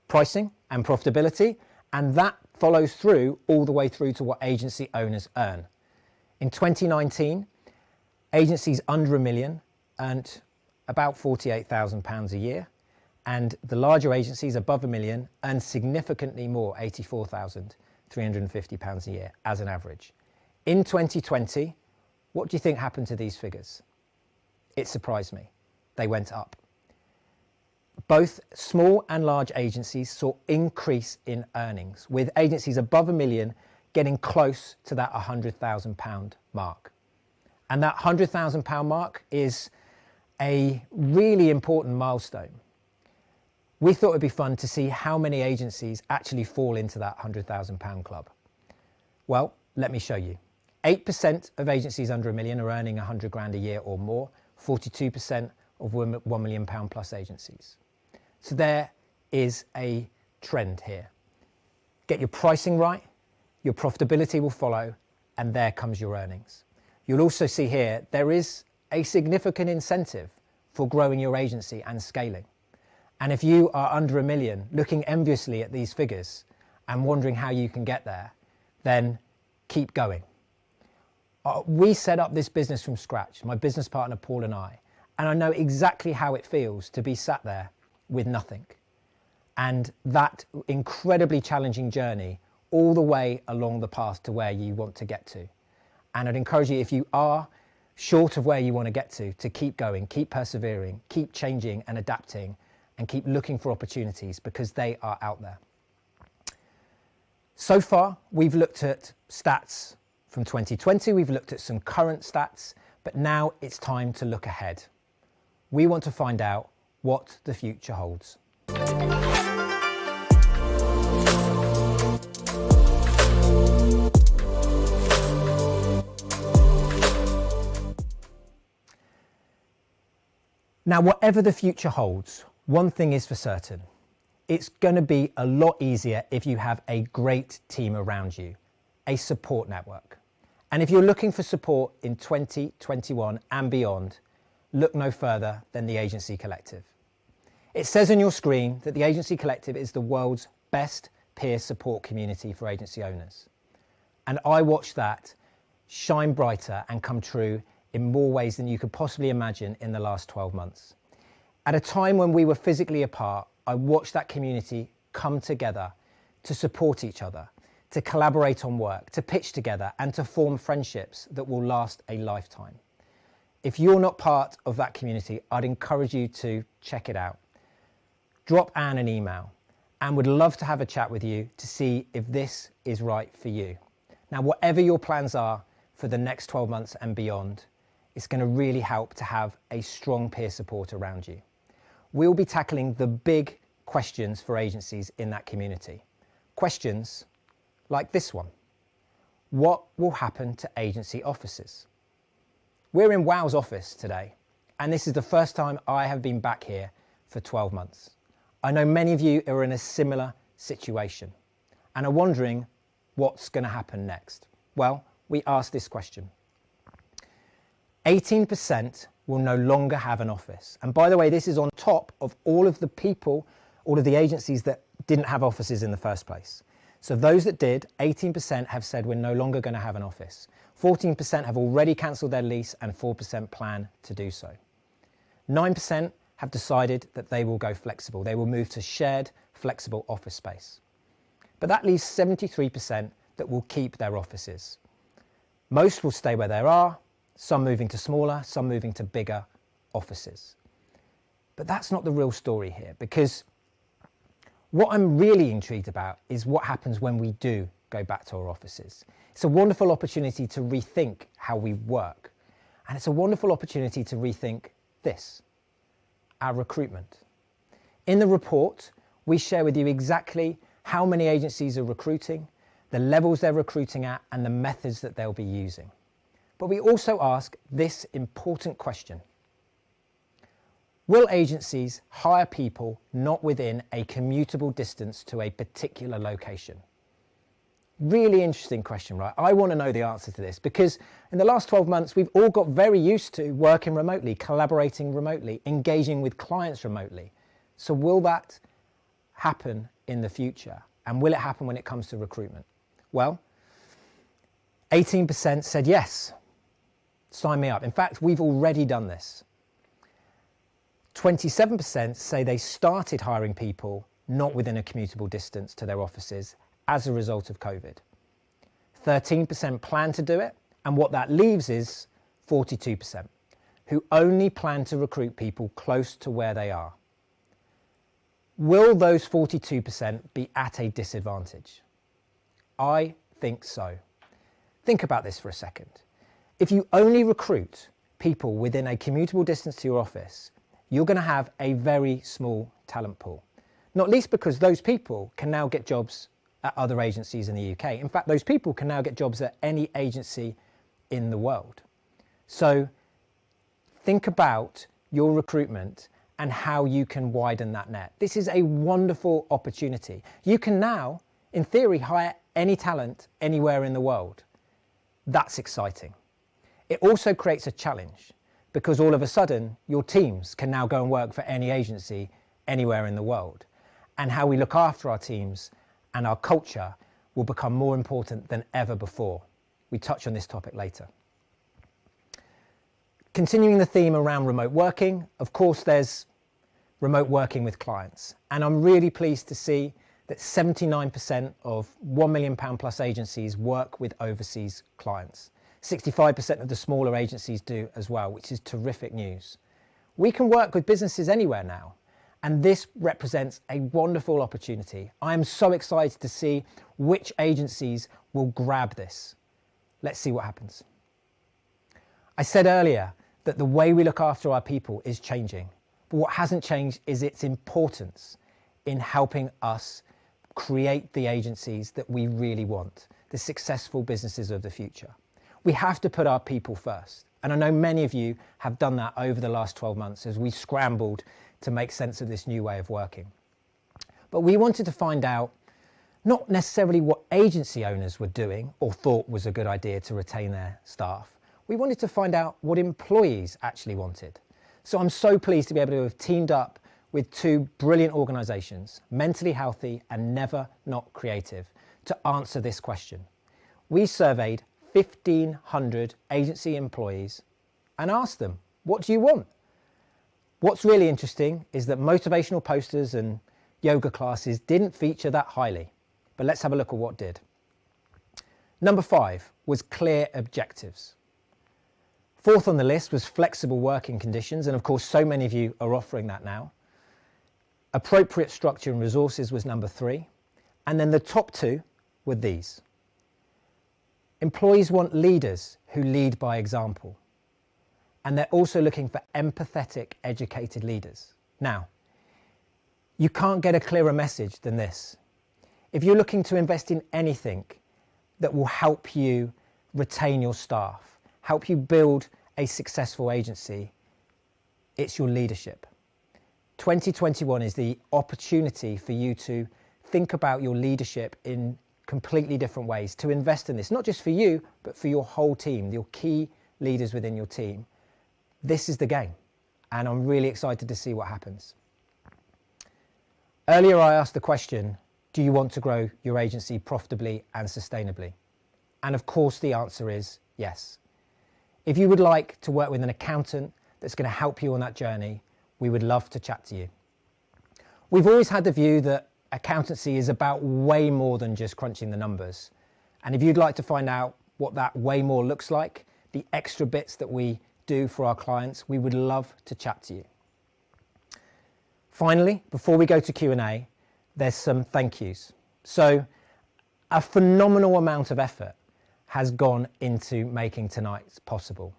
pricing and profitability, and that follows through all the way through to what agency owners earn. In 2019, agencies under £1 million earned about £48,000 a year, and the larger agencies above £1 million earn significantly more, £84,350 a year as an average. In 2020, what do you think happened to these figures? It surprised me. They went up. Both small and large agencies saw increase in earnings, with agencies above £1 million getting close to that £100,000 mark. And that £100,000 mark is a really important milestone. We thought it'd be fun to see how many agencies actually fall into that £100,000 club. Well, let me show you. 8% of agencies under £1 million are earning 100 grand a year or more, 42% of £1 million plus agencies. So there is a trend here. Get your pricing right, your profitability will follow, and there comes your earnings. You'll also see here, there is a significant incentive for growing your agency and scaling. And if you are under £1 million, looking enviously at these figures and wondering how you can get there, then keep going. We set up this business from scratch, my business partner Paul and I know exactly how it feels to be sat there with nothing. And that incredibly challenging journey all the way along the path to where you want to get to. And I'd encourage you, if you are short of where you want to get to keep going, keep persevering, keep changing and adapting, and keep looking for opportunities, because they are out there. So far, we've looked at stats from 2020, we've looked at some current stats, but now it's time to look ahead. We want to find out what the future holds. Now, whatever the future holds, one thing is for certain. It's going to be a lot easier if you have a great team around you, a support network. And if you're looking for support in 2021 and beyond, look no further than the Agency Collective. It says on your screen that the Agency Collective is the world's best peer support community for agency owners. And I watched that shine brighter and come true in more ways than you could possibly imagine in the last 12 months. At a time when we were physically apart, I watched that community come together to support each other, to collaborate on work, to pitch together, and to form friendships that will last a lifetime. If you're not part of that community, I'd encourage you to check it out. Drop Anne an email, and would love to have a chat with you to see if this is right for you. Now, whatever your plans are for the next 12 months and beyond, it's going to really help to have a strong peer support around you. We'll be tackling the big questions for agencies in that community. Questions like this one. What will happen to agency offices? We're in Wow's office today, and this is the first time I have been back here for 12 months. I know many of you are in a similar situation and are wondering what's going to happen next. Well, we asked this question. 18% will no longer have an office. And by the way, this is on top of all of the people, all of the agencies that didn't have offices in the first place. So those that did, 18% have said we're no longer going to have an office. 14% have already cancelled their lease and 4% plan to do so. 9% have decided that they will go flexible. They will move to shared, flexible office space. But that leaves 73% that will keep their offices. Most will stay where they are, some moving to smaller, some moving to bigger offices. But that's not the real story here, because what I'm really intrigued about is what happens when we do go back to our offices. It's a wonderful opportunity to rethink how we work. And it's a wonderful opportunity to rethink this, our recruitment. In the report, we share with you exactly how many agencies are recruiting, the levels they're recruiting at, and the methods that they'll be using. But we also ask this important question. Will agencies hire people not within a commutable distance to a particular location? Really interesting question, right? I want to know the answer to this because in the last 12 months, we've all got very used to working remotely, collaborating remotely, engaging with clients remotely. So will that happen in the future? And will it happen when it comes to recruitment? Well, 18% said yes. Sign me up. In fact, we've already done this. 27% say they started hiring people not within a commutable distance to their offices as a result of COVID. 13% plan to do it, and what that leaves is 42% who only plan to recruit people close to where they are. Will those 42% be at a disadvantage? I think so. Think about this for a second. If you only recruit people within a commutable distance to your office, you're going to have a very small talent pool. Not least because those people can now get jobs at other agencies in the UK. In fact, those people can now get jobs at any agency in the world. So think about your recruitment and how you can widen that net. This is a wonderful opportunity. You can now, in theory, hire any talent anywhere in the world. That's exciting. It also creates a challenge because all of a sudden your teams can now go and work for any agency anywhere in the world. And how we look after our teams and our culture will become more important than ever before. We touch on this topic later. Continuing the theme around remote working, of course, there's remote working with clients. And I'm really pleased to see that 79% of £1 million plus agencies work with overseas clients. 65% of the smaller agencies do as well, which is terrific news. We can work with businesses anywhere now. And this represents a wonderful opportunity. I am so excited to see which agencies will grab this. Let's see what happens. I said earlier that the way we look after our people is changing. But what hasn't changed is its importance in helping us create the agencies that we really want, the successful businesses of the future. We have to put our people first. And I know many of you have done that over the last 12 months as we scrambled to make sense of this new way of working. But we wanted to find out not necessarily what agency owners were doing or thought was a good idea to retain their staff. We wanted to find out what employees actually wanted. So I'm so pleased to be able to have teamed up with two brilliant organisations, Mentally Healthy and Never Not Creative, to answer this question. we surveyed 1,500 agency employees and asked them, what do you want? What's really interesting is that motivational posters and yoga classes didn't feature that highly, but let's have a look at what did. Number 5 was clear objectives. 4th on the list was flexible working conditions, and of course so many of you are offering that now. Appropriate structure and resources was number 3, and then the top 2 were these. Employees want leaders who lead by example, and they're also looking for empathetic, educated leaders. Now, you can't get a clearer message than this. If you're looking to invest in anything that will help you retain your staff, help you build a successful agency, it's your leadership. 2021 is the opportunity for you to think about your leadership in completely different ways, to invest in this, not just for you, but for your whole team, your key leaders within your team. This is the game, and I'm really excited to see what happens. Earlier, I asked the question, do you want to grow your agency profitably and sustainably? And of course, the answer is yes. If you would like to work with an accountant that's going to help you on that journey, we would love to chat to you. We've always had the view that accountancy is about way more than just crunching the numbers. And if you'd like to find out what that way more looks like, the extra bits that we do for our clients, we would love to chat to you. Finally, before we go to Q&A, there's some thank yous. So a phenomenal amount of effort has gone into making tonight possible.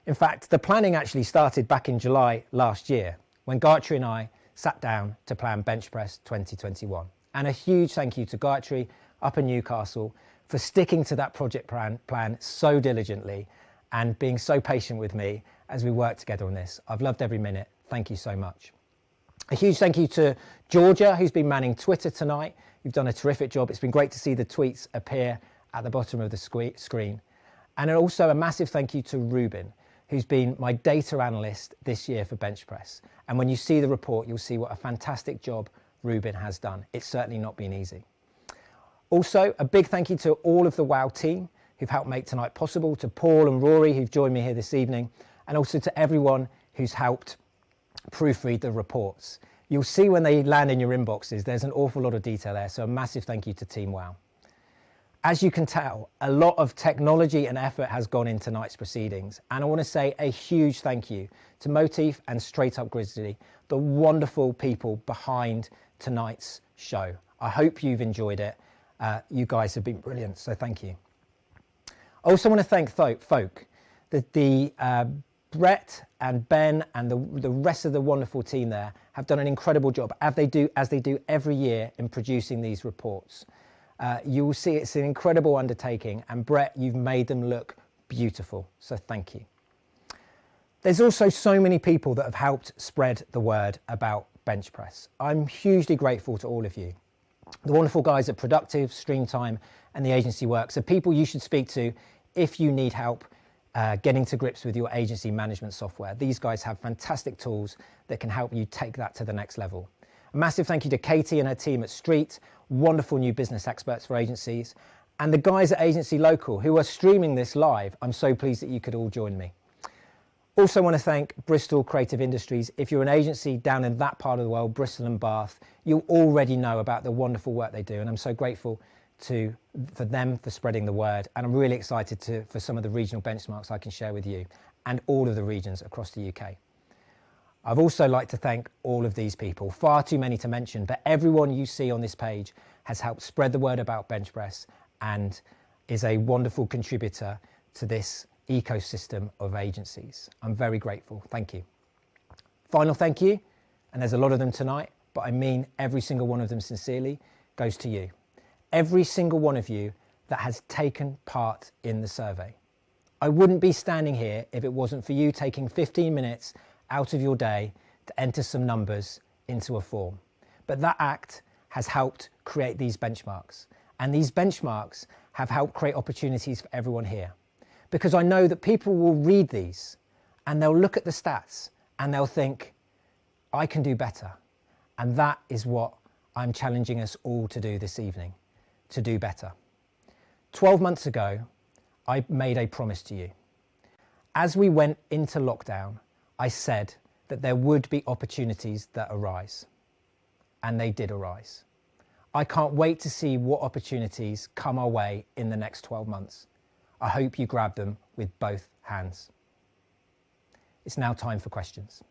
In fact, the planning actually started back in July last year when Gayatri and I sat down to plan BenchPress 2021. And a huge thank you to Gayatri up in Newcastle for sticking to that project plan so diligently and being so patient with me as we work together on this. I've loved every minute. Thank you so much. A huge thank you to Georgia, who's been manning Twitter tonight. You've done a terrific job. It's been great to see the tweets appear at the bottom of the screen. And also a massive thank you to Ruben, who's been my data analyst this year for BenchPress. And when you see the report, you'll see what a fantastic job Ruben has done. It's certainly not been easy. Also, a big thank you to all of the WOW team who've helped make tonight possible, to Paul and Rory who've joined me here this evening, and also to everyone who's helped proofread the reports. You'll see when they land in your inboxes, there's an awful lot of detail there, so a massive thank you to Team WOW. As you can tell, a lot of technology and effort has gone in tonight's proceedings, and I want to say a huge thank you to Motif and Straight Up Grizzly, the wonderful people behind tonight's show. I hope you've enjoyed it. You guys have been brilliant, so thank you. I also want to thank folk, Brett and Ben and the rest of the wonderful team there have done an incredible job, as they do every year in producing these reports. You will see it's an incredible undertaking, and Brett, you've made them look beautiful, so thank you. There's also so many people that have helped spread the word about BenchPress. I'm hugely grateful to all of you. The wonderful guys at Productive, Streamtime and the Agency Works are people you should speak to if you need help getting to grips with your agency management software. These guys have fantastic tools that can help you take that to the next level. A massive thank you to Katie and her team at Street, wonderful new business experts for agencies, and the guys at Agency Local who are streaming this live. I'm so pleased that you could all join me. Also want to thank Bristol Creative Industries. If you're an agency down in that part of the world, Bristol and Bath, you'll already know about the wonderful work they do, and I'm so grateful for them for spreading the word, and I'm really excited for some of the regional benchmarks I can share with you and all of the regions across the UK. I've also like to thank all of these people, far too many to mention, but everyone you see on this page has helped spread the word about BenchPress and is a wonderful contributor to this ecosystem of agencies. I'm very grateful. Thank you. Final thank you, and there's a lot of them tonight, but I mean every single one of them sincerely, goes to you. Every single one of you that has taken part in the survey. I wouldn't be standing here if it wasn't for you taking 15 minutes out of your day to enter some numbers into a form. But that act has helped create these benchmarks, and these benchmarks have helped create opportunities for everyone here. Because I know that people will read these and they'll look at the stats and they'll think, I can do better. And that is what I'm challenging us all to do this evening, to do better. 12 months ago, I made a promise to you. As we went into lockdown, I said that there would be opportunities that arise, and they did arise. I can't wait to see what opportunities come our way in the next 12 months. I hope you grab them with both hands. It's now time for questions.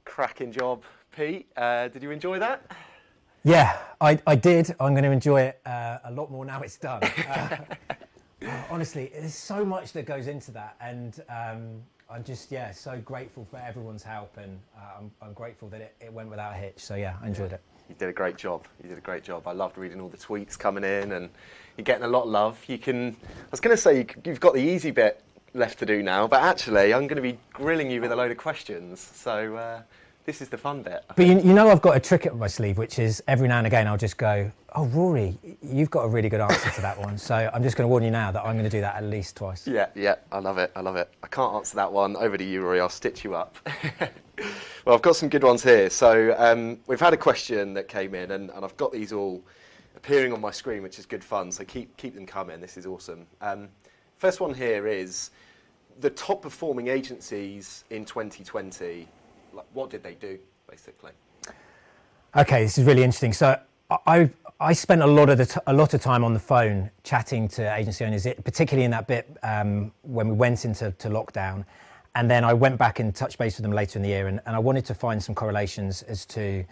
Cracking job, Pete. Did you enjoy that? Yeah, I did. I'm going to enjoy it a lot more now it's done. Honestly, there's so much that goes into that, and I'm just, so grateful for everyone's help, and I'm grateful that it went without a hitch. So yeah, I enjoyed it. You did a great job. You did a great job. I loved reading all the tweets coming in, and you're getting a lot of love. I was going to say you've got the easy bit left to do now, but actually I'm going to be grilling you with a load of questions. So this is the fun bit. But you know, I've got a trick up my sleeve, which is every now and again I'll just go, "Oh, Rory, you've got a really good answer to that one." So I'm just going to warn you now that I'm going to do that at least twice. Yeah, I love it. I can't answer that one. Over to you, Rory. I'll stitch you up. Well, I've got some good ones here. So we've had a question that came in, and I've got these all appearing on my screen, which is good fun. So keep them coming. This is awesome. First one here is the top performing agencies in 2020. What did they do, basically? Okay, this is really interesting. So I spent a lot of time on the phone chatting to agency owners, particularly in that bit when we went into lockdown, and then I went back and touched base with them later in the year, and I wanted to find some correlations as to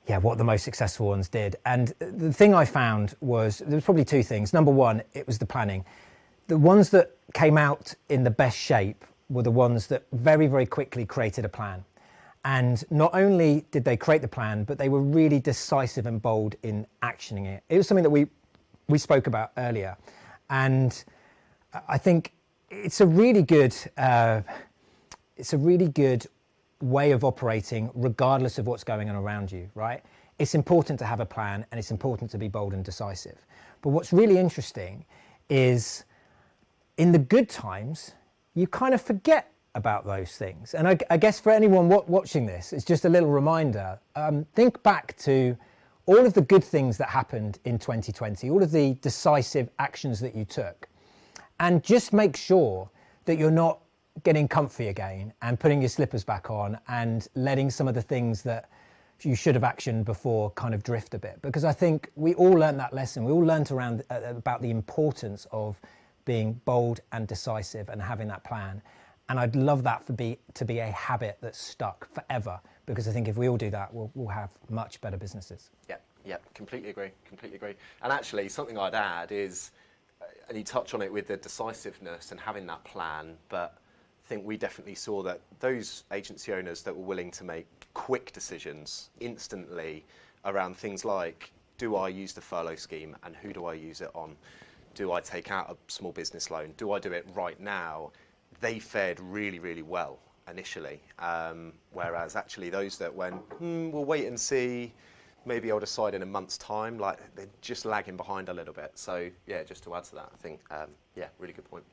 what the most successful ones did. And the thing I found was there was probably two things. Number one, it was the planning. The ones that came out in the best shape were the ones that very, very quickly created a plan. And not only did they create the plan, but they were really decisive and bold in actioning it. It was something that we spoke about earlier. And I think it's a really good way of operating regardless of what's going on around you, right? It's important to have a plan, and it's important to be bold and decisive. But what's really interesting is in the good times, you kind of forget about those things. And I guess for anyone watching this, it's just a little reminder. Think back to all of the good things that happened in 2020, all of the decisive actions that you took, and just make sure that you're not getting comfy again and putting your slippers back on and letting some of the things that you should have actioned before kind of drift a bit. Because I think we all learned that lesson. We all learned about the importance of being bold and decisive and having that plan. And I'd love that to be a habit that's stuck forever, because I think if we all do that, we'll have much better businesses. Yeah, completely agree. And actually, something I'd add is, and you touch on it with the decisiveness and having that plan, but I think we definitely saw that those agency owners that were willing to make quick decisions instantly around things like, do I use the furlough scheme and who do I use it on? Do I take out a small business loan? Do I do it right now? They fared really, really well initially, whereas actually those that went, we'll wait and see, maybe I'll decide in a month's time, like they're just lagging behind a little bit. So yeah, just to add to that, I think, really good point.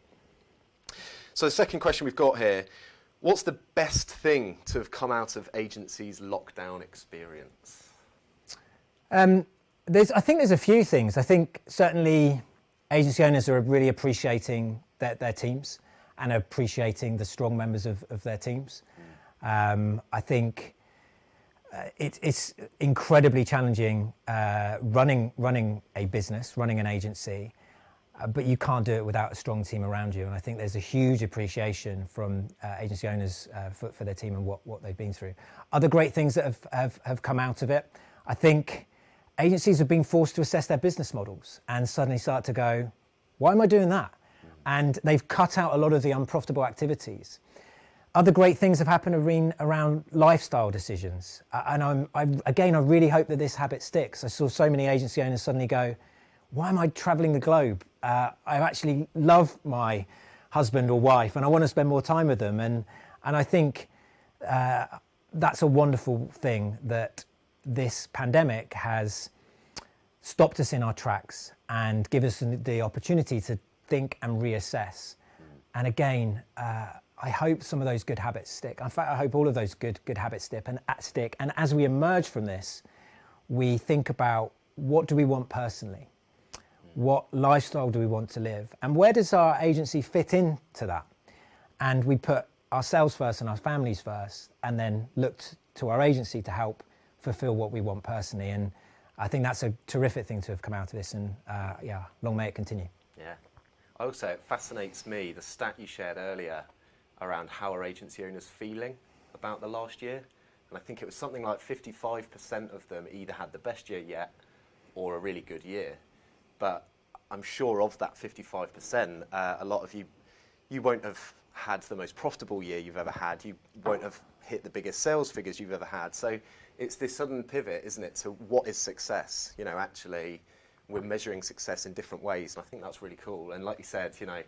So the second question we've got here, what's the best thing to have come out of agencies' lockdown experience? I think there's a few things. I think certainly agency owners are really appreciating their teams and appreciating the strong members of their teams. I think it's incredibly challenging running a business, running an agency, but you can't do it without a strong team around you. And I think there's a huge appreciation from agency owners for their team and what they've been through. Other great things that have come out of it, I think agencies have been forced to assess their business models and suddenly start to go, why am I doing that? And they've cut out a lot of the unprofitable activities. Other great things have happened around lifestyle decisions. And I really hope that this habit sticks. I saw so many agency owners suddenly go, why am I traveling the globe? I actually love my husband or wife and I want to spend more time with them. And I think that's a wonderful thing, that this pandemic has stopped us in our tracks and give us the opportunity to think and reassess. And again, I hope some of those good habits stick. In fact, I hope all of those good habits stick. And as we emerge from this, we think about, what do we want personally? What lifestyle do we want to live? And where does our agency fit into that? And we put ourselves first and our families first, and then look to our agency to help fulfill what we want personally. And I think that's a terrific thing to have come out of this. And long may it continue. Yeah. Also, it fascinates me, the stat you shared earlier around how are agency owners feeling about the last year. And I think it was something like 55% of them either had the best year yet or a really good year. But I'm sure of that 55%, a lot of you won't have had the most profitable year you've ever had. You won't have hit the biggest sales figures you've ever had. So it's this sudden pivot, isn't it, to what is success? You know, actually, we're measuring success in different ways. And I think that's really cool. And like you said, you know,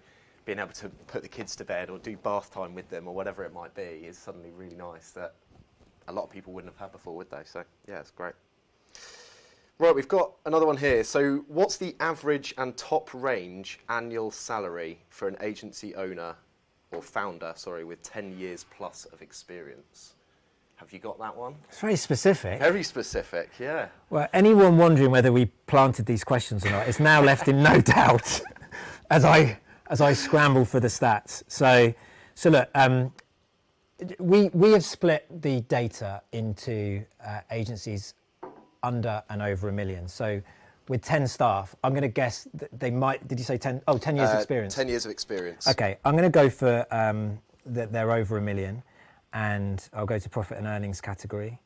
being able to put the kids to bed or do bath time with them or whatever it might be is suddenly really nice, that a lot of people wouldn't have had before, would they? So yeah, it's great. Right, we've got another one here. So what's the average and top range annual salary for an agency owner or founder, with 10 years plus of experience? Have you got that one? It's very specific. Very specific, yeah. Well, anyone wondering whether we planted these questions or not, it's now left in no doubt as I scramble for the stats. So look, we have split the data into agencies under and over $1 million. So with 10 staff, I'm going to guess that they might, did you say 10? Oh, 10 years experience. 10 years of experience. Okay, I'm going to go for that they're over $1 million, and I'll go to profit and earnings category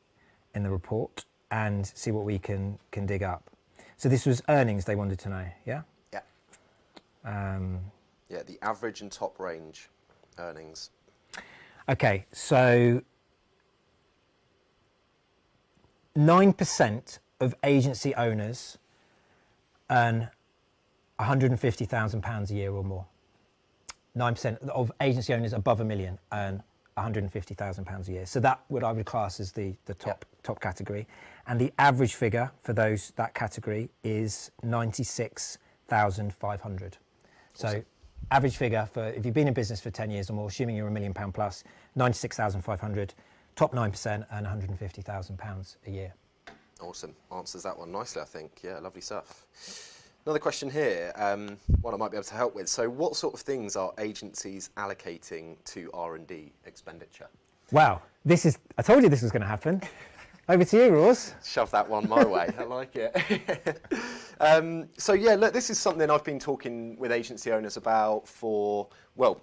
in the report and see what we can dig up. So this was earnings they wanted to know, yeah? Yeah. Yeah, the average and top range earnings. Okay, so 9% of agency owners earn £150,000 a year or more. 9% of agency owners above $1 million earn £150,000 a year. So that I would class as the top category. And the average figure for that category is 96,500. So average figure for, if you've been in business for 10 years or more, assuming you're £1 million plus, 96,500, top 9% earn £150,000 a year. Awesome. Answers that one nicely, I think. Yeah, lovely stuff. Another question here, one I might be able to help with. So what sort of things are agencies allocating to R&D expenditure? Wow, I told you this was going to happen. Over to you, Ross. Shove that one my way. I like it. So yeah, look, this is something I've been talking with agency owners about for, well,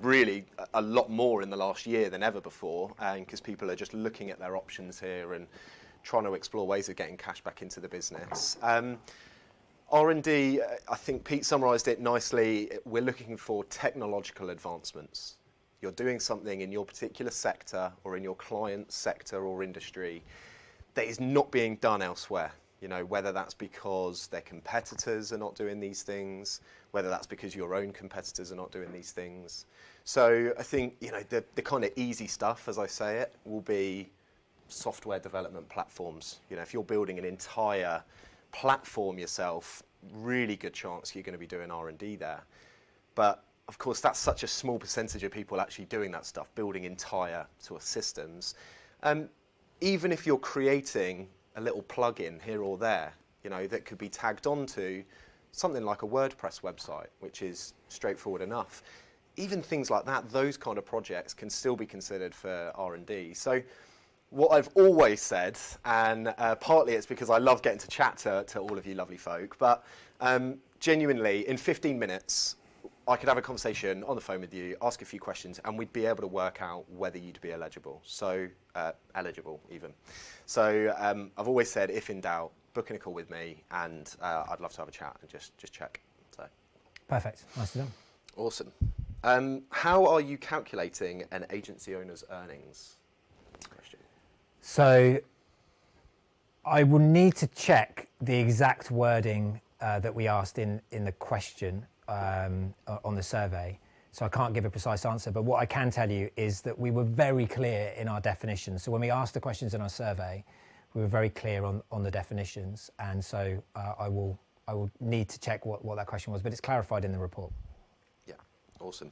really a lot more in the last year than ever before, because people are just looking at their options here and trying to explore ways of getting cash back into the business. R&D, I think Pete summarised it nicely. We're looking for technological advancements. You're doing something in your particular sector or in your client's sector or industry that is not being done elsewhere. You know, whether that's because their competitors are not doing these things, whether that's because your own competitors are not doing these things. So I think, you know, the kind of easy stuff, as I say it, will be software development platforms. You know, if you're building an entire platform yourself, really good chance you're going to be doing R&D there. But of course, that's such a small percentage of people actually doing that stuff, building entire sort of systems. Even if you're creating a little plugin here or there, you know, that could be tagged onto something like a WordPress website, which is straightforward enough. Even things like that, those kind of projects can still be considered for R&D. So what I've always said, and partly it's because I love getting to chat to all of you lovely folk, but genuinely, in 15 minutes, I could have a conversation on the phone with you, ask a few questions, and we'd be able to work out whether you'd be eligible. So, eligible even. So, I've always said, if in doubt, book in a call with me, and I'd love to have a chat and just check. So, Perfect. Nicely done. awesome. How are you calculating an agency owner's earnings? Question. So I will need to check the exact wording that we asked in the question on the survey. So I can't give a precise answer, but what I can tell you is that we were very clear in our definitions. So when we asked the questions in our survey, we were very clear on the definitions. And so I will need to check what that question was, but it's clarified in the report. Yeah, awesome.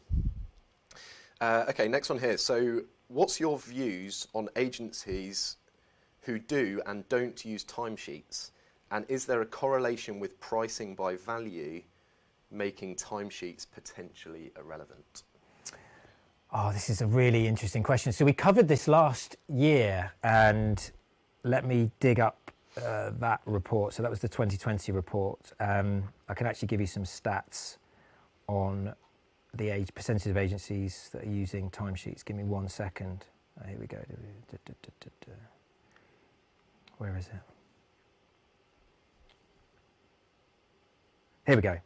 Okay, next one here. So what's your views on agencies who do and don't use timesheets? And is there a correlation with pricing by value making timesheets potentially irrelevant? Oh, this is a really interesting question. So we covered this last year, and let me dig up that report. So that was the 2020 report. I can actually give you some stats on the percentage of agencies that are using timesheets. Give me 1 second. Here we go. Where is it? Here we go.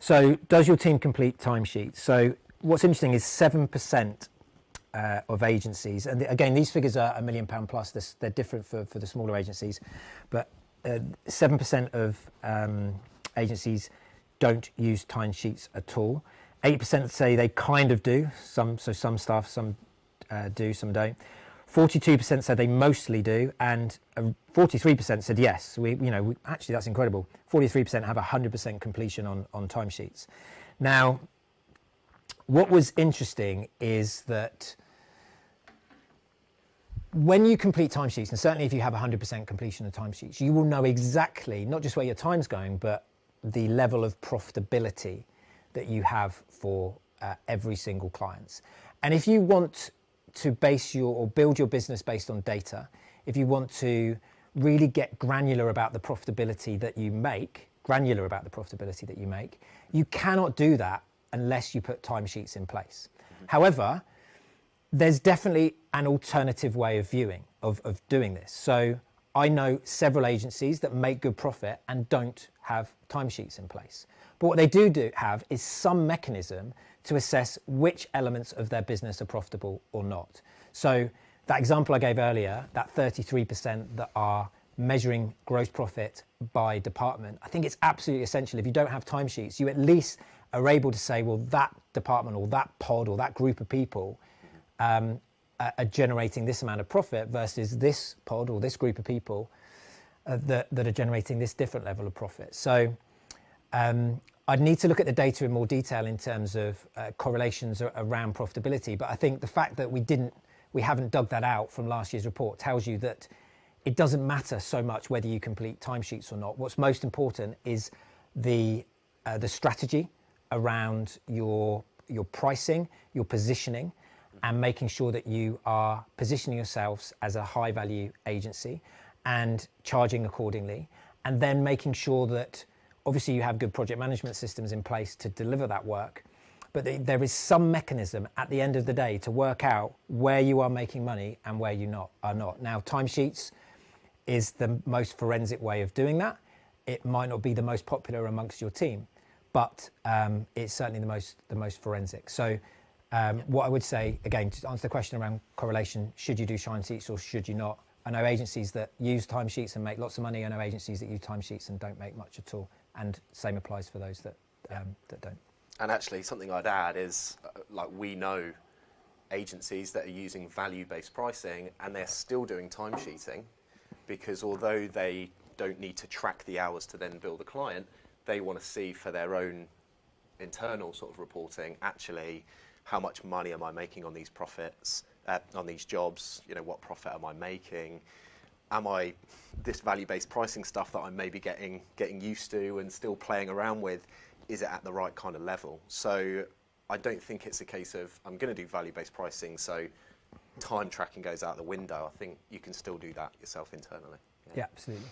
So does your team complete timesheets? So what's interesting is 7% of agencies, and again, these figures are £1 million plus, they're different for the smaller agencies, but 7% of agencies don't use timesheets at all. 8% say they kind of do, some staff, some do, some don't. 42% said they mostly do, and 43% said yes. Actually, that's incredible. 43% have 100% completion on timesheets. Now, what was interesting is that when you complete timesheets, and certainly if you have 100% completion of timesheets, you will know exactly not just where your time's going, but the level of profitability that you have for every single client. And if you want to build your business based on data, if you want to really get granular about the profitability that you make, you cannot do that unless you put timesheets in place. Mm-hmm. However, there's definitely an alternative way of doing this. So I know several agencies that make good profit and don't have timesheets in place. But what they do have is some mechanism to assess which elements of their business are profitable or not. So that example I gave earlier, that 33% that are measuring gross profit by department, I think it's absolutely essential. If you don't have timesheets, you at least are able to say, well, that department or that pod or that group of people are generating this amount of profit versus this pod or this group of people that are generating this different level of profit. So I'd need to look at the data in more detail in terms of correlations around profitability, but I think the fact that we haven't dug that out from last year's report tells you that it doesn't matter so much whether you complete timesheets or not. What's most important is the strategy around your pricing, your positioning, and making sure that you are positioning yourselves as a high value agency and charging accordingly, and then making sure that obviously you have good project management systems in place to deliver that work, but there is some mechanism at the end of the day to work out where you are making money and where you are not. Now, timesheets is the most forensic way of doing that. It might not be the most popular amongst your team, but it's certainly the most forensic. So what I would say, again, to answer the question around correlation, should you do timesheets or should you not? I know agencies that use timesheets and make lots of money. I know agencies that use timesheets and don't make much at all. And same applies for those that don't. And actually, something I'd add is, we know agencies that are using value-based pricing and they're still doing timesheeting, because although they don't need to track the hours to then bill the client, they want to see for their own internal sort of reporting, actually, how much money am I making on these profits, on these jobs, what profit am I making? Am I, this value-based pricing stuff that I'm maybe getting used to and still playing around with, is it at the right kind of level? So I don't think it's a case of, I'm going to do value-based pricing, so time tracking goes out the window, I think you can still do that yourself internally. Yeah, absolutely.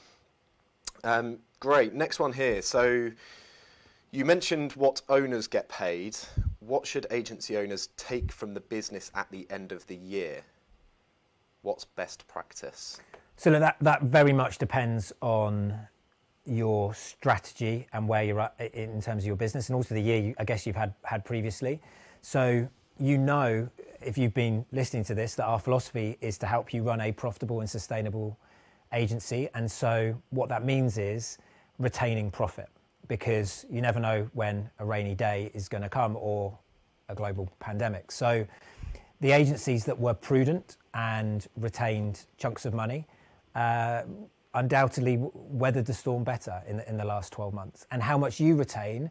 Great. Next one here. So you mentioned what owners get paid. What should agency owners take from the business at the end of the year? What's best practice? So that very much depends on your strategy and where you're at in terms of your business, and also the year I guess you've had previously. So if you've been listening to this, that our philosophy is to help you run a profitable and sustainable agency. And so what that means is retaining profit, because you never know when a rainy day is going to come or a global pandemic. So the agencies that were prudent and retained chunks of money undoubtedly weathered the storm better in the last 12 months. And how much you retain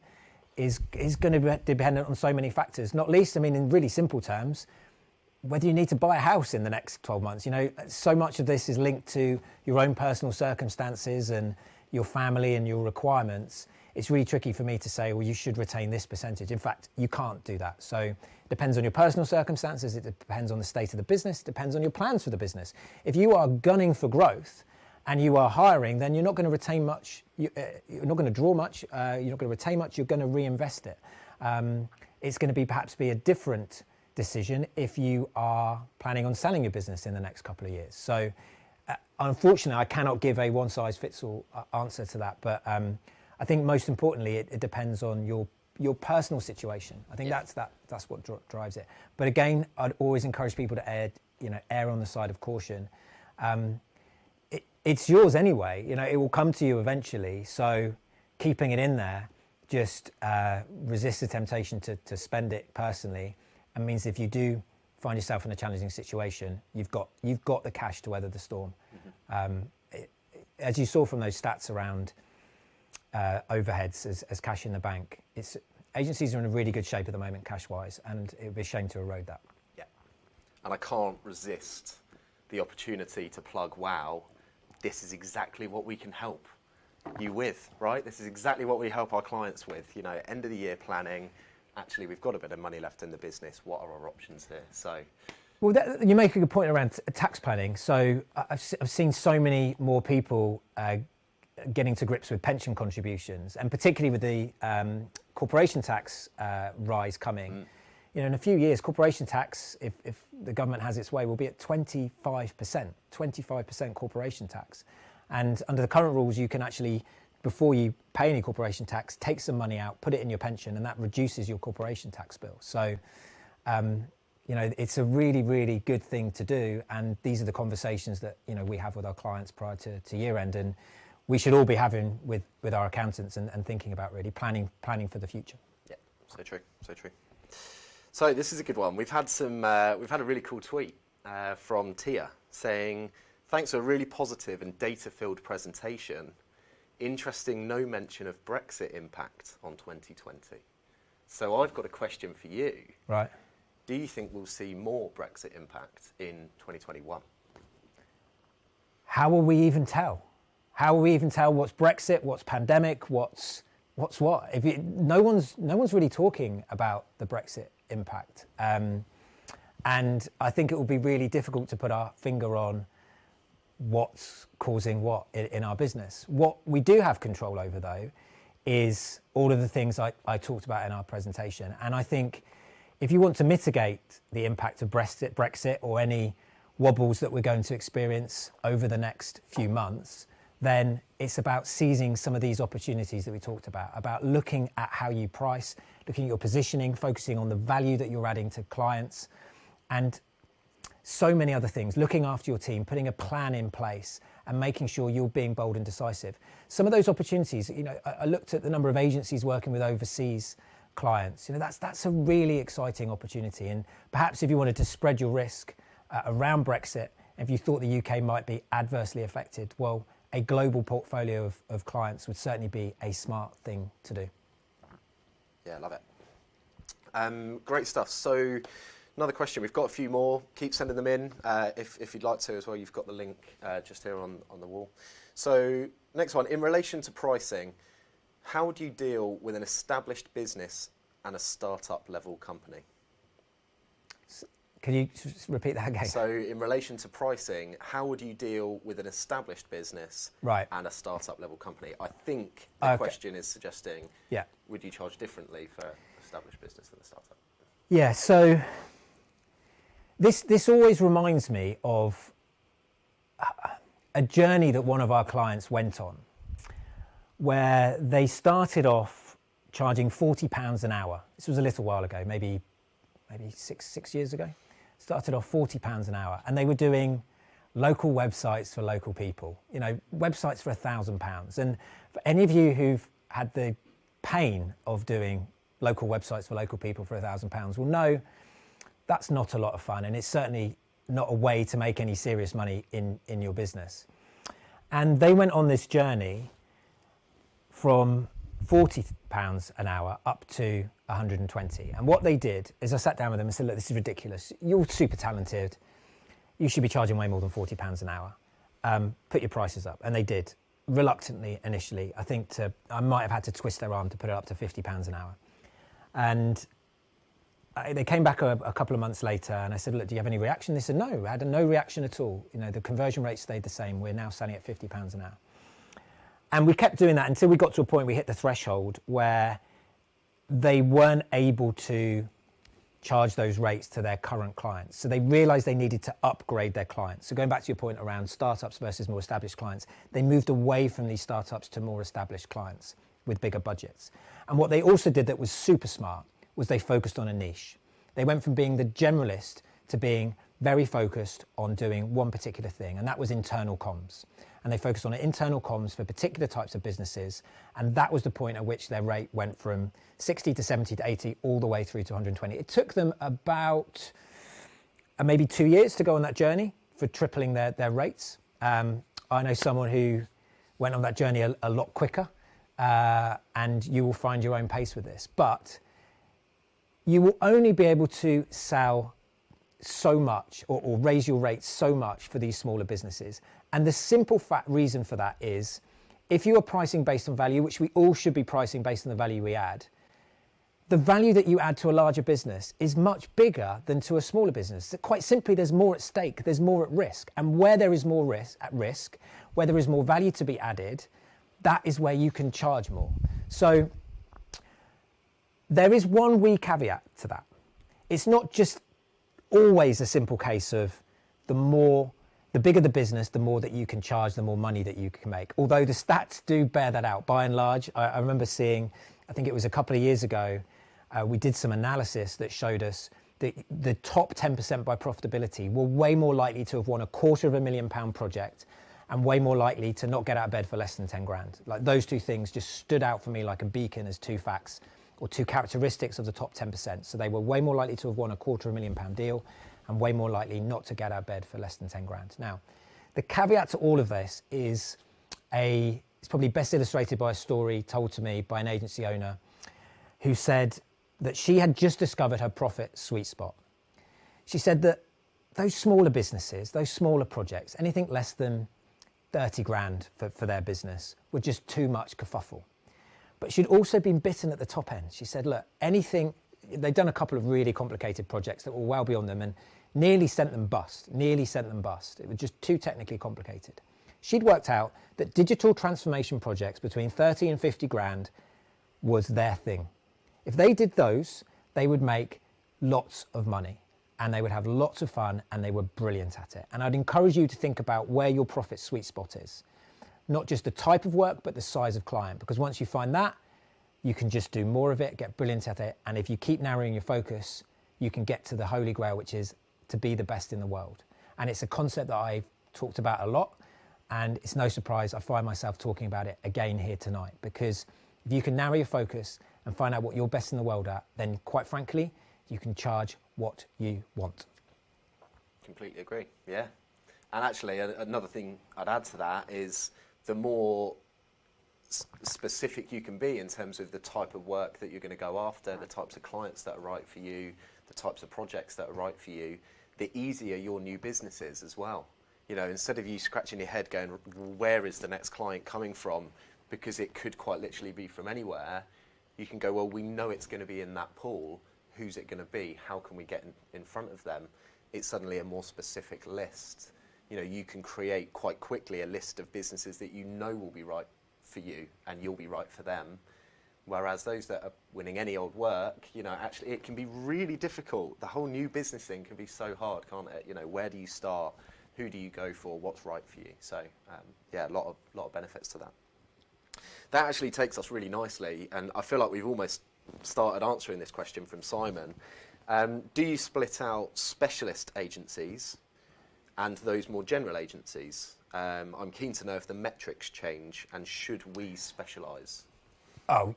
is going to be dependent on so many factors, not least, I mean, in really simple terms, whether you need to buy a house in the next 12 months. You know, so much of this is linked to your own personal circumstances and your family and your requirements. It's really tricky for me to say, well, you should retain this percentage. In fact, you can't do that. So it depends on your personal circumstances, it depends on the state of the business, it depends on your plans for the business. If you are gunning for growth and you are hiring, then you're not going to retain much, you're not going to draw much, you're not going to retain much, you're going to reinvest it. It's going to perhaps be a different decision if you are planning on selling your business in the next couple of years. So unfortunately, I cannot give a one-size-fits-all answer to that, but I think most importantly, it depends on your personal situation. I think that's what drives it. But again, I'd always encourage people to err on the side of caution. It's yours anyway. You know, it will come to you eventually. So keeping it in there just resist the temptation to spend it personally, and means if you do find yourself in a challenging situation, you've got the cash to weather the storm. As you saw from those stats around overheads as cash in the bank, agencies are in a really good shape at the moment cash-wise, and it would be a shame to erode that. Yeah, and I can't resist the opportunity to plug WOW. This is exactly what we can help you with, right? This is exactly what we help our clients with. You know, end of the year planning. Actually, we've got a bit of money left in the business. What are our options here? So, well, you make a good point around tax planning. So I've seen so many more people getting to grips with pension contributions, and particularly with the corporation tax rise coming. You know, in a few years, corporation tax, if the government has its way, will be at 25% corporation tax. And under the current rules, you can actually, before you pay any corporation tax, take some money out, put it in your pension, and that reduces your corporation tax bill. So, you know, it's a really, really good thing to do. And these are the conversations that, you know, we have with our clients prior to year end. And we should all be having with our accountants and thinking about really planning for the future. Yeah, so true, so true. So this is a good one. We've had a really cool tweet from Tia saying, thanks for a really positive and data-filled presentation. Interesting, no mention of Brexit impact on 2020. So I've got a question for you. Right. Do you think we'll see more Brexit impact in 2021? How will we even tell? How will we even tell what's Brexit, what's pandemic, what's what? No one's really talking about the Brexit impact. And I think it will be really difficult to put our finger on what's causing what in our business. What we do have control over, though, is all of the things I talked about in our presentation. And I think if you want to mitigate the impact of Brexit or any wobbles that we're going to experience over the next few months, then it's about seizing some of these opportunities that we talked about looking at how you price, looking at your positioning, focusing on the value that you're adding to clients, and so many other things, looking after your team, putting a plan in place and making sure you're being bold and decisive. Some of those opportunities, you know, I looked at the number of agencies working with overseas clients. You know, that's a really exciting opportunity. And perhaps if you wanted to spread your risk around Brexit, if you thought the UK might be adversely affected, well, a global portfolio of clients would certainly be a smart thing to do. Yeah, love it. Great stuff. So another question. We've got a few more. Keep sending them in if you'd like to as well. You've got the link just here on the wall. So next one. In relation to pricing, how do you deal with an established business and a startup level company? Can you just repeat that again? So in relation to pricing, how would you deal with an established business Right. and a startup level company? I think the question is suggesting, yeah, would you charge differently for established business than a startup? Yeah, so this always reminds me of a journey that one of our clients went on, where they started off charging £40 an hour. This was a little while ago, maybe six years ago. Started off £40 an hour, and they were doing local websites for local people, you know, websites for £1,000. And for any of you who've had the pain of doing local websites for local people for £1,000 will know that's not a lot of fun, and it's certainly not a way to make any serious money in your business. And they went on this journey from £40 an hour up to 120. And what they did is I sat down with them and said, look, this is ridiculous. You're super talented. You should be charging way more than £40 an hour. Put your prices up. And they did, reluctantly initially. I think I might have had to twist their arm to put it up to £50 an hour. And they came back a couple of months later and I said, look, do you have any reaction? They said, no, I had no reaction at all. You know, the conversion rate stayed the same. We're now selling at £50 an hour. And we kept doing that until we got to a point we hit the threshold where they weren't able to charge those rates to their current clients. So they realized they needed to upgrade their clients. So going back to your point around startups versus more established clients, they moved away from these startups to more established clients with bigger budgets. And what they also did that was super smart was they focused on a niche. They went from being the generalist to being very focused on doing one particular thing, and that was internal comms. And they focused on internal comms for particular types of businesses, and that was the point at which their rate went from 60 to 70 to 80 all the way through to 120. It took them about maybe 2 years to go on that journey for tripling their rates. I know someone who went on that journey a lot quicker, and you will find your own pace with this. But you will only be able to sell so much or raise your rates so much for these smaller businesses. And the simple reason for that is if you are pricing based on value, which we all should be pricing based on the value we add, the value that you add to a larger business is much bigger than to a smaller business. Quite simply, there's more at stake, there's more at risk. And where there is more at risk, where there is more value to be added, that is where you can charge more. So there is one wee caveat to that. It's not just always a simple case of the bigger the business, the more that you can charge, the more money that you can make. Although the stats do bear that out. By and large, I remember seeing, I think it was a couple of years ago, we did some analysis that showed us that the top 10% by profitability were way more likely to have won a £250,000 project and way more likely to not get out of bed for less than 10 grand. Like those two things just stood out for me like a beacon as two facts or two characteristics of the top 10%. So they were way more likely to have won a £250,000 deal and way more likely not to get out of bed for less than 10 grand. Now, the caveat to all of this is it's probably best illustrated by a story told to me by an agency owner who said that she had just discovered her profit sweet spot. She said that those smaller businesses, those smaller projects, anything less than 30 grand for their business were just too much kerfuffle. But she'd also been bitten at the top end. She said, look, they'd done a couple of really complicated projects that were well beyond them and nearly sent them bust. It was just too technically complicated. She'd worked out that digital transformation projects between 30 and 50 grand was their thing. If they did those, they would make lots of money and they would have lots of fun and they were brilliant at it. And I'd encourage you to think about where your profit sweet spot is. Not just the type of work, but the size of client. Because once you find that, you can just do more of it, get brilliant at it. And if you keep narrowing your focus, you can get to the holy grail, which is to be the best in the world. And it's a concept that I've talked about a lot. And it's no surprise I find myself talking about it again here tonight. Because if you can narrow your focus and find out what you're best in the world at, then quite frankly, you can charge what you want. Completely agree, yeah. And actually, another thing I'd add to that is the more specific you can be in terms of the type of work that you're going to go after, the types of clients that are right for you, the types of projects that are right for you, the easier your new business is as well. You know, instead of you scratching your head going, where is the next client coming from? Because it could quite literally be from anywhere. You can go, well, we know it's going to be in that pool. Who's it going to be? How can we get in front of them? it's suddenly a more specific list. You know, you can create quite quickly a list of businesses that you know will be right for you and you'll be right for them. Whereas those that are winning any old work, you know, actually it can be really difficult. The whole new business thing can be so hard, can't it? You know, where do you start? Who do you go for? What's right for you? So, yeah, a lot of benefits to that. That actually takes us really nicely, and I feel like we've almost started answering this question from Simon. Do you split out specialist agencies and those more general agencies? I'm keen to know if the metrics change, and should we specialise? Oh,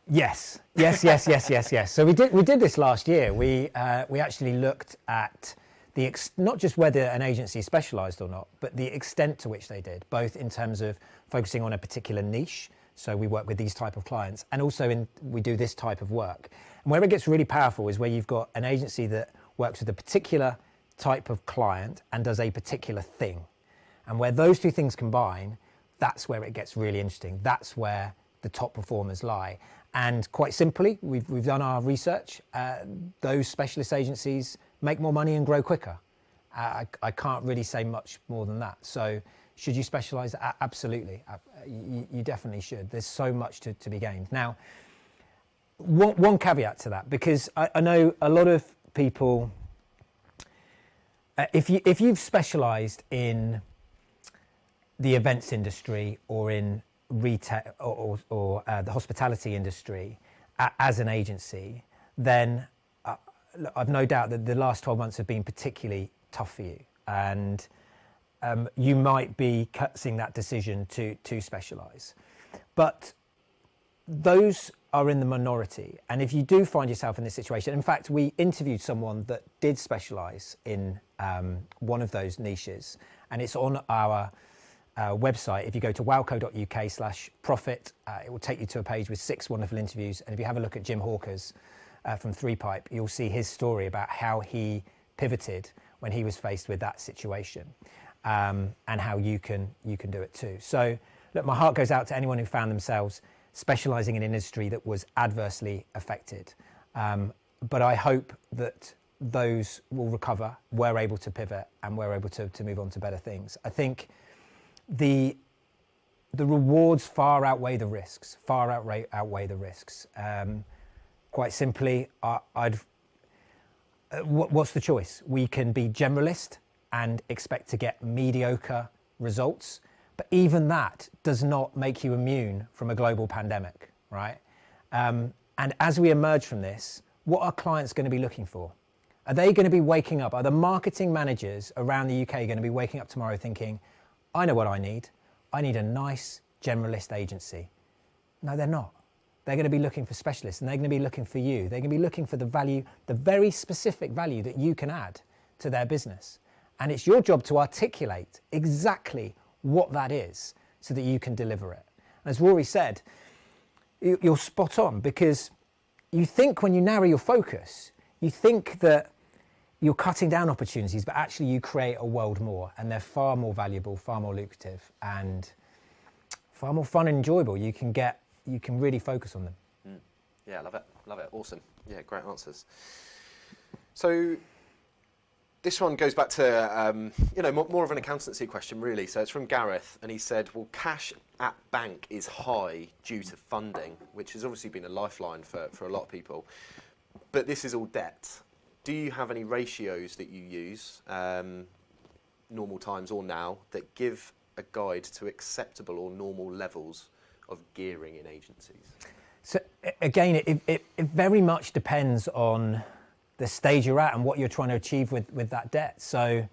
yes. So we did this last year. We actually looked at not just whether an agency specialised or not, but the extent to which they did, both in terms of focusing on a particular niche. So we work with these type of clients, and also we do this type of work. And where it gets really powerful is where you've got an agency that works with a particular type of client and does a particular thing. And where those two things combine, that's where it gets really interesting. That's where the top performers lie. And quite simply, we've done our research. Those specialist agencies make more money and grow quicker. I can't really say much more than that. So should you specialise? Absolutely. You definitely should. There's so much to be gained. Now, one caveat to that, because I know a lot of people, if you've specialised in the events industry or in retail or the hospitality industry as an agency, then I've no doubt that the last 12 months have been particularly tough for you, and you might be seeing that decision to specialise. But those are in the minority, and if you do find yourself in this situation, in fact, we interviewed someone that did specialise in one of those niches, and it's on our website. If you go to wowco.uk/profit, it will take you to a page with 6 wonderful interviews. And if you have a look at Jim Hawkers from 3Pipe, you'll see his story about how he pivoted when he was faced with that situation, and how you can do it too. So look, my heart goes out to anyone who found themselves specialising in an industry that was adversely affected. But I hope that those will recover, we're able to pivot, and we're able to move on to better things. I think the rewards far outweigh the risks. Quite simply, what's the choice? We can be generalist and expect to get mediocre results, but even that does not make you immune from a global pandemic, right? And as we emerge from this, what are clients going to be looking for? Are they going to be waking up? Are the marketing managers around the UK going to be waking up tomorrow thinking, I know what I need a nice generalist agency? No, they're not. They're going to be looking for specialists, and they're going to be looking for you. They're going to be looking for the value, the very specific value that you can add to their business. And it's your job to articulate exactly what that is so that you can deliver it. And as Rory said, you're spot on, because you think when you narrow your focus, you think that you're cutting down opportunities, but actually you create a world more, and they're far more valuable, far more lucrative, and far more fun and enjoyable. You can really focus on them. Yeah, love it. Awesome. Yeah, great answers. So this one goes back to more of an accountancy question, really. So it's from Gareth, and he said, well, cash at bank is high due to funding, which has obviously been a lifeline for a lot of people, but this is all debt. Do you have any ratios that you use, normal times or now, that give a guide to acceptable or normal levels of gearing in agencies? So again, it very much depends on the stage you're at and what you're trying to achieve with that debt. So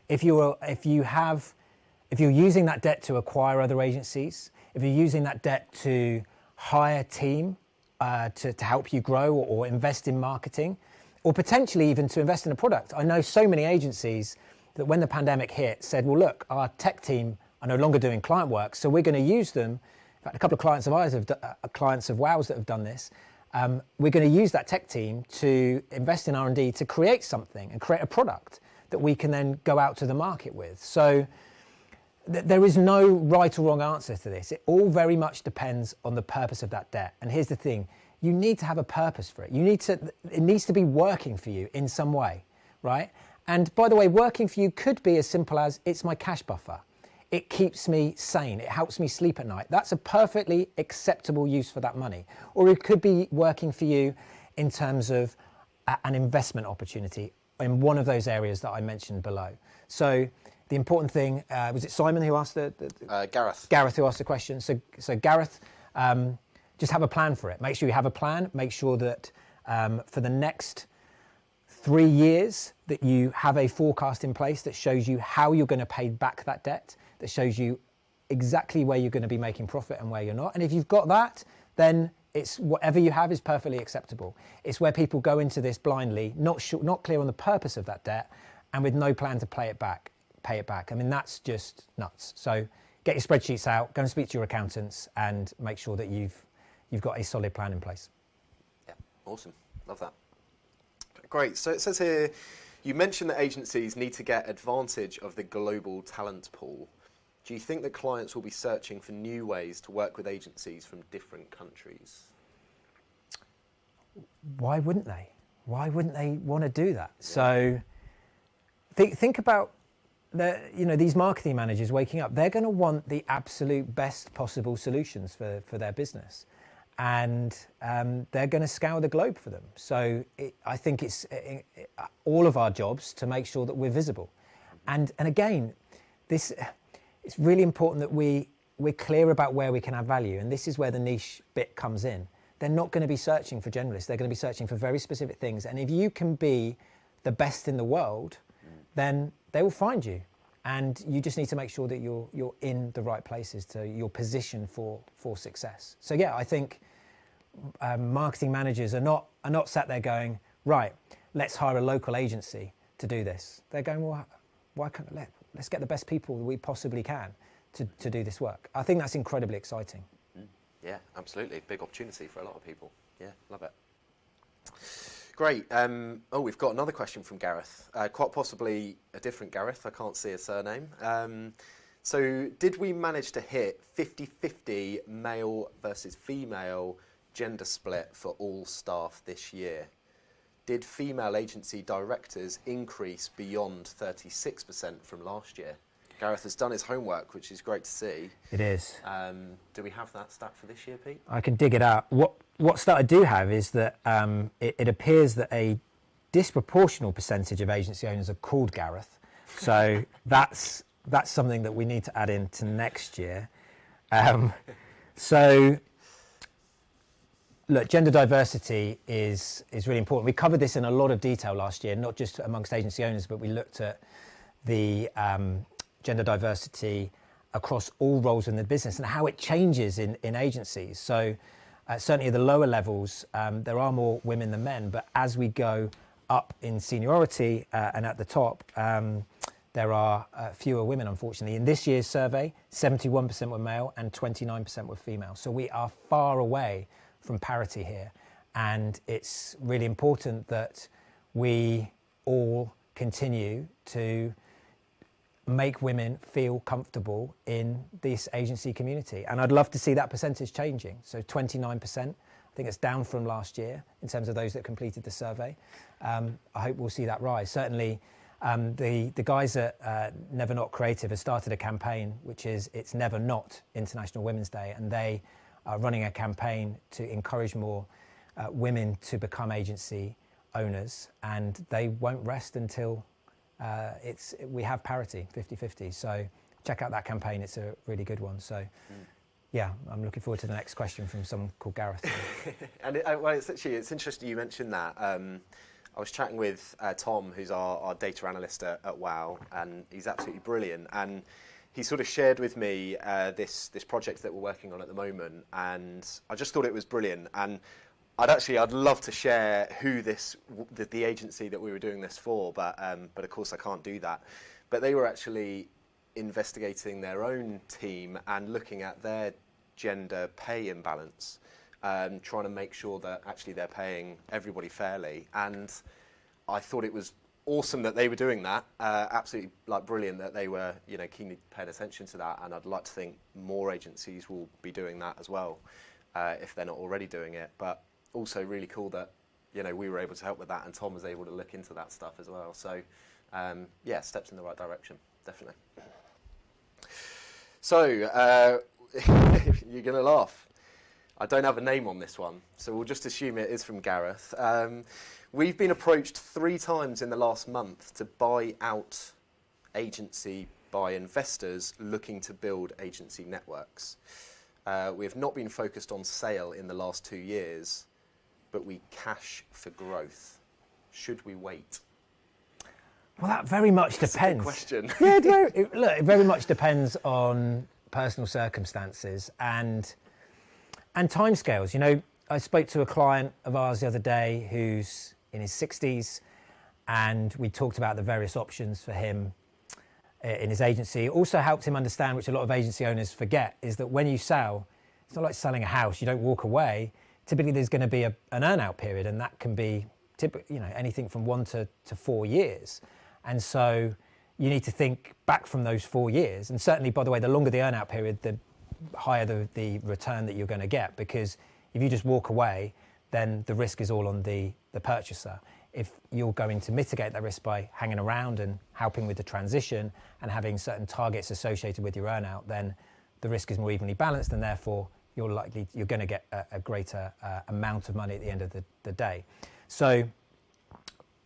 if you're using that debt to acquire other agencies, if you're using that debt to hire a team to help you grow, or invest in marketing, or potentially even to invest in a product. I know so many agencies that when the pandemic hit said, well, look, our tech team are no longer doing client work, so we're going to use them. In fact, a couple of clients of ours, clients of Wow's that have done this. We're going to use that tech team to invest in R&D to create something and create a product that we can then go out to the market with. So there is no right or wrong answer to this. It all very much depends on the purpose of that debt. And here's the thing. You need to have a purpose for it. It needs to be working for you in some way, right? And by the way, working for you could be as simple as it's my cash buffer. It keeps me sane. It helps me sleep at night. That's a perfectly acceptable use for that money. Or it could be working for you in terms of an investment opportunity in one of those areas that I mentioned below. So the important thing, was it Simon who asked Gareth. Gareth who asked the question. So Gareth, just have a plan for it. Make sure you have a plan. Make sure that for the next 3 years that you have a forecast in place that shows you how you're going to pay back that debt, that shows you exactly where you're going to be making profit and where you're not. And if you've got that, then it's whatever you have is perfectly acceptable. It's where people go into this blindly, not clear on the purpose of that debt, and with no plan to pay it back. I mean, that's just nuts. So get your spreadsheets out, go and speak to your accountants, and make sure that you've got a solid plan in place. Yeah, awesome. Love that. Great. So it says here, you mentioned that agencies need to get advantage of the global talent pool. Do you think that clients will be searching for new ways to work with agencies from different countries? Why wouldn't they? Why wouldn't they want to do that? Yeah. So think about these marketing managers waking up. They're going to want the absolute best possible solutions for their business. And they're going to scour the globe for them. So I think it's all of our jobs to make sure that we're visible. And again, it's really important that we're clear about where we can add value. And this is where the niche bit comes in. They're not going to be searching for generalists. They're going to be searching for very specific things. And if you can be the best in the world, then they will find you. And you just need to make sure that you're in the right places, to your position for success. So yeah, I think marketing managers are not sat there going, right, let's hire a local agency to do this. They're going, well, why can't let's get the best people that we possibly can to do this work. I think that's incredibly exciting. Yeah, absolutely. Big opportunity for a lot of people. Yeah, love it. Great. We've got another question from Gareth, quite possibly a different Gareth. I can't see a surname. So did we manage to hit 50-50 male versus female gender split for all staff this year? Did female agency directors increase beyond 36% from last year? Gareth has done his homework, which is great to see. It is. Do we have that stat for this year, Pete? I can dig it out. What stat I do have is that it appears that a disproportional percentage of agency owners are called Gareth. So that's something that we need to add into next year. So look, gender diversity is really important. We covered this in a lot of detail last year, not just amongst agency owners, but we looked at the gender diversity across all roles in the business and how it changes in agencies. So certainly at the lower levels, there are more women than men, but as we go up in seniority and at the top, there are fewer women, unfortunately. In this year's survey, 71% were male and 29% were female. So we are far away from parity here. And it's really important that we all continue to make women feel comfortable in this agency community. And I'd love to see that percentage changing. So 29%, I think it's down from last year in terms of those that completed the survey. I hope we'll see that rise. Certainly, the guys at Never Not Creative have started a campaign, which is It's Never Not International Women's Day, and they are running a campaign to encourage more women to become agency owners, and they won't rest until we have parity, 50-50. So check out that campaign, it's a really good one. So yeah, I'm looking forward to the next question from someone called Gareth. And it's interesting you mentioned that. I was chatting with Tom, who's our data analyst at WOW, and he's absolutely brilliant. And he sort of shared with me this project that we're working on at the moment, and I just thought it was brilliant. And I'd love to share who the agency that we were doing this for, but of course I can't do that. But they were actually investigating their own team and looking at their gender pay imbalance, trying to make sure that actually they're paying everybody fairly. And I thought it was awesome that they were doing that. Absolutely brilliant that they were keenly paying attention to that. And I'd like to think more agencies will be doing that as well, if they're not already doing it. But also really cool that we were able to help with that, and Tom was able to look into that stuff as well. So yeah, steps in the right direction, definitely. So, you're going to laugh. I don't have a name on this one, so we'll just assume it is from Gareth. We've been approached 3 times in the last month to buy out agency by investors looking to build agency networks. We have not been focused on sale in the last 2 years, but we cash for growth. Should we wait? Well, that very much That's depends. A good question. Yeah, it very much depends on personal circumstances and timescales. You know, I spoke to a client of ours the other day who's in his 60s, and we talked about the various options for him in his agency. It also helped him understand, which a lot of agency owners forget, is that when you sell, it's not like selling a house. You don't walk away. Typically, there's going to be an earn-out period, and that can be anything from 1 to 4 years. And so you need to think back from those 4 years. And certainly, by the way, the longer the earn-out period, the higher the return that you're going to get, because if you just walk away, then the risk is all on the purchaser. If you're going to mitigate that risk by hanging around and helping with the transition and having certain targets associated with your earn-out, then the risk is more evenly balanced, and therefore you're going to get a greater amount of money at the end of the day. So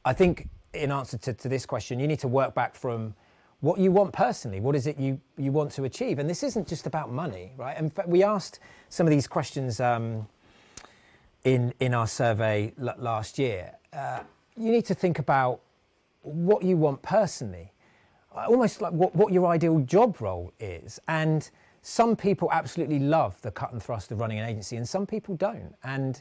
I think in answer to this question, you need to work back from what you want personally. What is it you want to achieve? And this isn't just about money, right? In fact, we asked some of these questions in our survey last year. You need to think about what you want personally, almost like what your ideal job role is. And some people absolutely love the cut and thrust of running an agency, and some people don't. And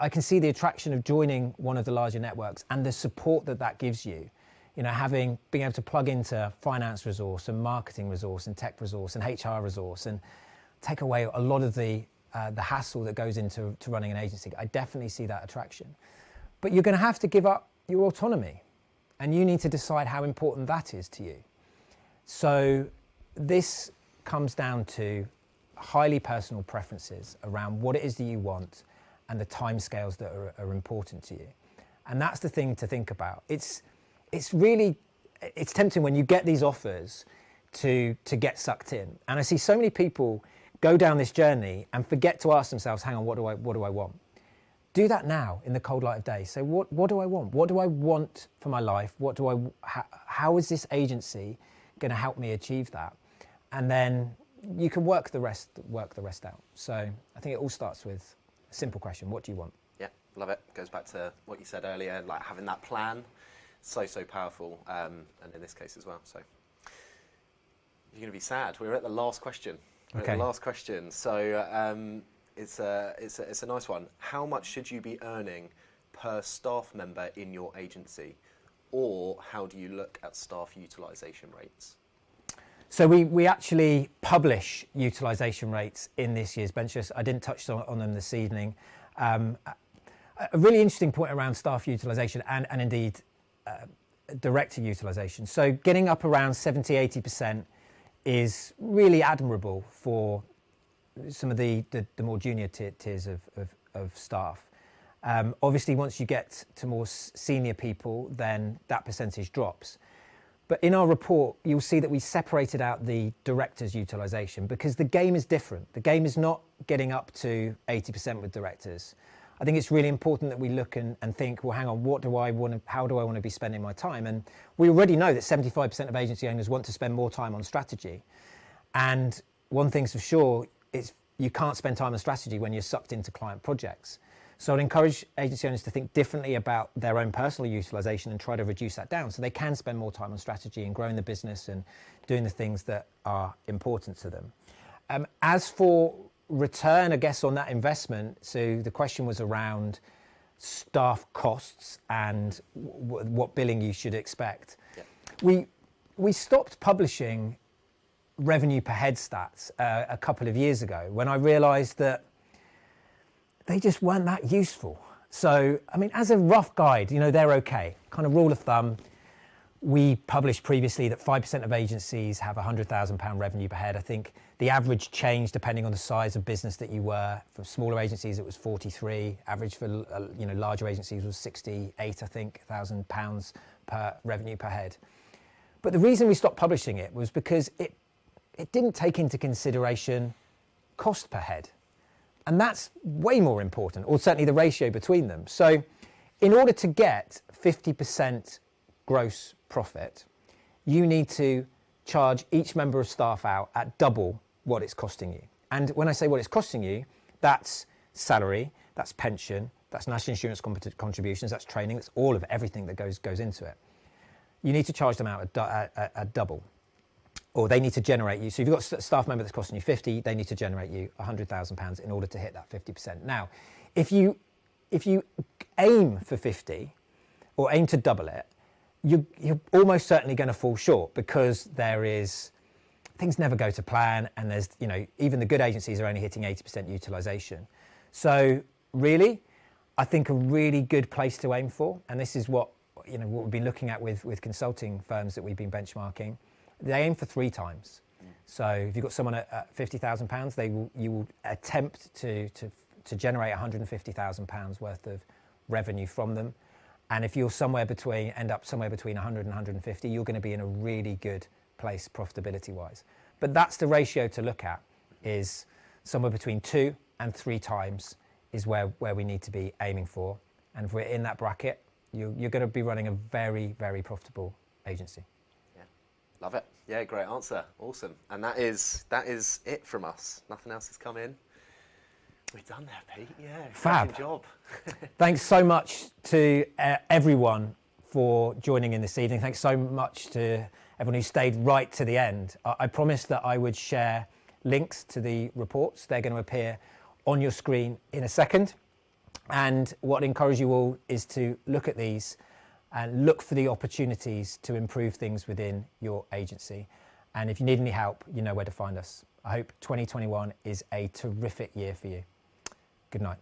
I can see the attraction of joining one of the larger networks and the support that gives you. You know, being able to plug into finance resource and marketing resource and tech resource and HR resource and take away a lot of the hassle that goes into running an agency. I definitely see that attraction. But you're going to have to give up your autonomy, and you need to decide how important that is to you. So this comes down to highly personal preferences around what it is that you want and the timescales that are important to you. And that's the thing to think about. It's tempting when you get these offers to get sucked in. And I see so many people go down this journey and forget to ask themselves, hang on, what do I want? Do that now in the cold light of day. Say, what do I want? What do I want for my life? How is this agency going to help me achieve that? And then you can work the rest out. So I think it all starts with a simple question: what do you want? Yeah, love it. Goes back to what you said earlier, like having that plan. So powerful, and in this case as well. So you're going to be sad. We're at the last question. Okay. At the last question. So it's a nice one. How much should you be earning per staff member in your agency, or how do you look at staff utilisation rates? So we actually publish utilisation rates in this year's BenchPress. I didn't touch on them this evening. A really interesting point around staff utilisation and indeed director utilisation. So getting up around 70-80% is really admirable for some of the more junior tiers of staff. Obviously, once you get to more senior people, then that percentage drops. But in our report, you'll see that we separated out the directors' utilisation because the game is different. The game is not getting up to 80% with directors. I think it's really important that we look and think, well, hang on, how do I want to be spending my time? And we already know that 75% of agency owners want to spend more time on strategy. And one thing's for sure, you can't spend time on strategy when you're sucked into client projects. So I'd encourage agency owners to think differently about their own personal utilisation and try to reduce that down so they can spend more time on strategy and growing the business and doing the things that are important to them. As for return, I guess, on that investment, so the question was around staff costs and what billing you should expect. Yeah. We stopped publishing revenue per head stats a couple of years ago when I realised that they just weren't that useful. So, I mean, as a rough guide, they're okay. Kind of rule of thumb, we published previously that 5% of agencies have £100,000 revenue per head. I think the average change, depending on the size of business that you were, for smaller agencies it was 43. Average for larger agencies was 68, I think, £1,000 per revenue per head. But the reason we stopped publishing it was because it didn't take into consideration cost per head. And that's way more important, or certainly the ratio between them. So in order to get 50% gross profit, you need to charge each member of staff out at double what it's costing you. And when I say what it's costing you, that's salary, that's pension, that's national insurance contributions, that's training, that's all of everything that goes into it. You need to charge them out at double, or they need to generate you. So if you've got a staff member that's costing you 50, they need to generate you £100,000 in order to hit that 50%. Now, if you aim for 50 or aim to double it, you're almost certainly going to fall short, because things never go to plan, and there's, even the good agencies are only hitting 80% utilisation. So really, I think a really good place to aim for, and this is what we've been looking at with consulting firms that we've been benchmarking, they aim for 3 times. So if you've got someone at £50,000, you will attempt to generate £150,000 worth of revenue from them. And if you're end up somewhere between 100 and 150, you're going to be in a really good place profitability-wise. But that's the ratio to look at, is somewhere between 2 and 3 times is where we need to be aiming for. And if we're in that bracket, you're going to be running a very, very profitable agency. Yeah, love it. Yeah, great answer. Awesome. And that is it from us. Nothing else has come in. We're done there, Pete. Yeah, fab. Good job. Thanks so much to everyone for joining in this evening. Thanks so much to everyone who stayed right to the end. I promised that I would share links to the reports. They're going to appear on your screen in a second. And what I encourage you all is to look at these and look for the opportunities to improve things within your agency. And if you need any help, you know where to find us. I hope 2021 is a terrific year for you. Good night.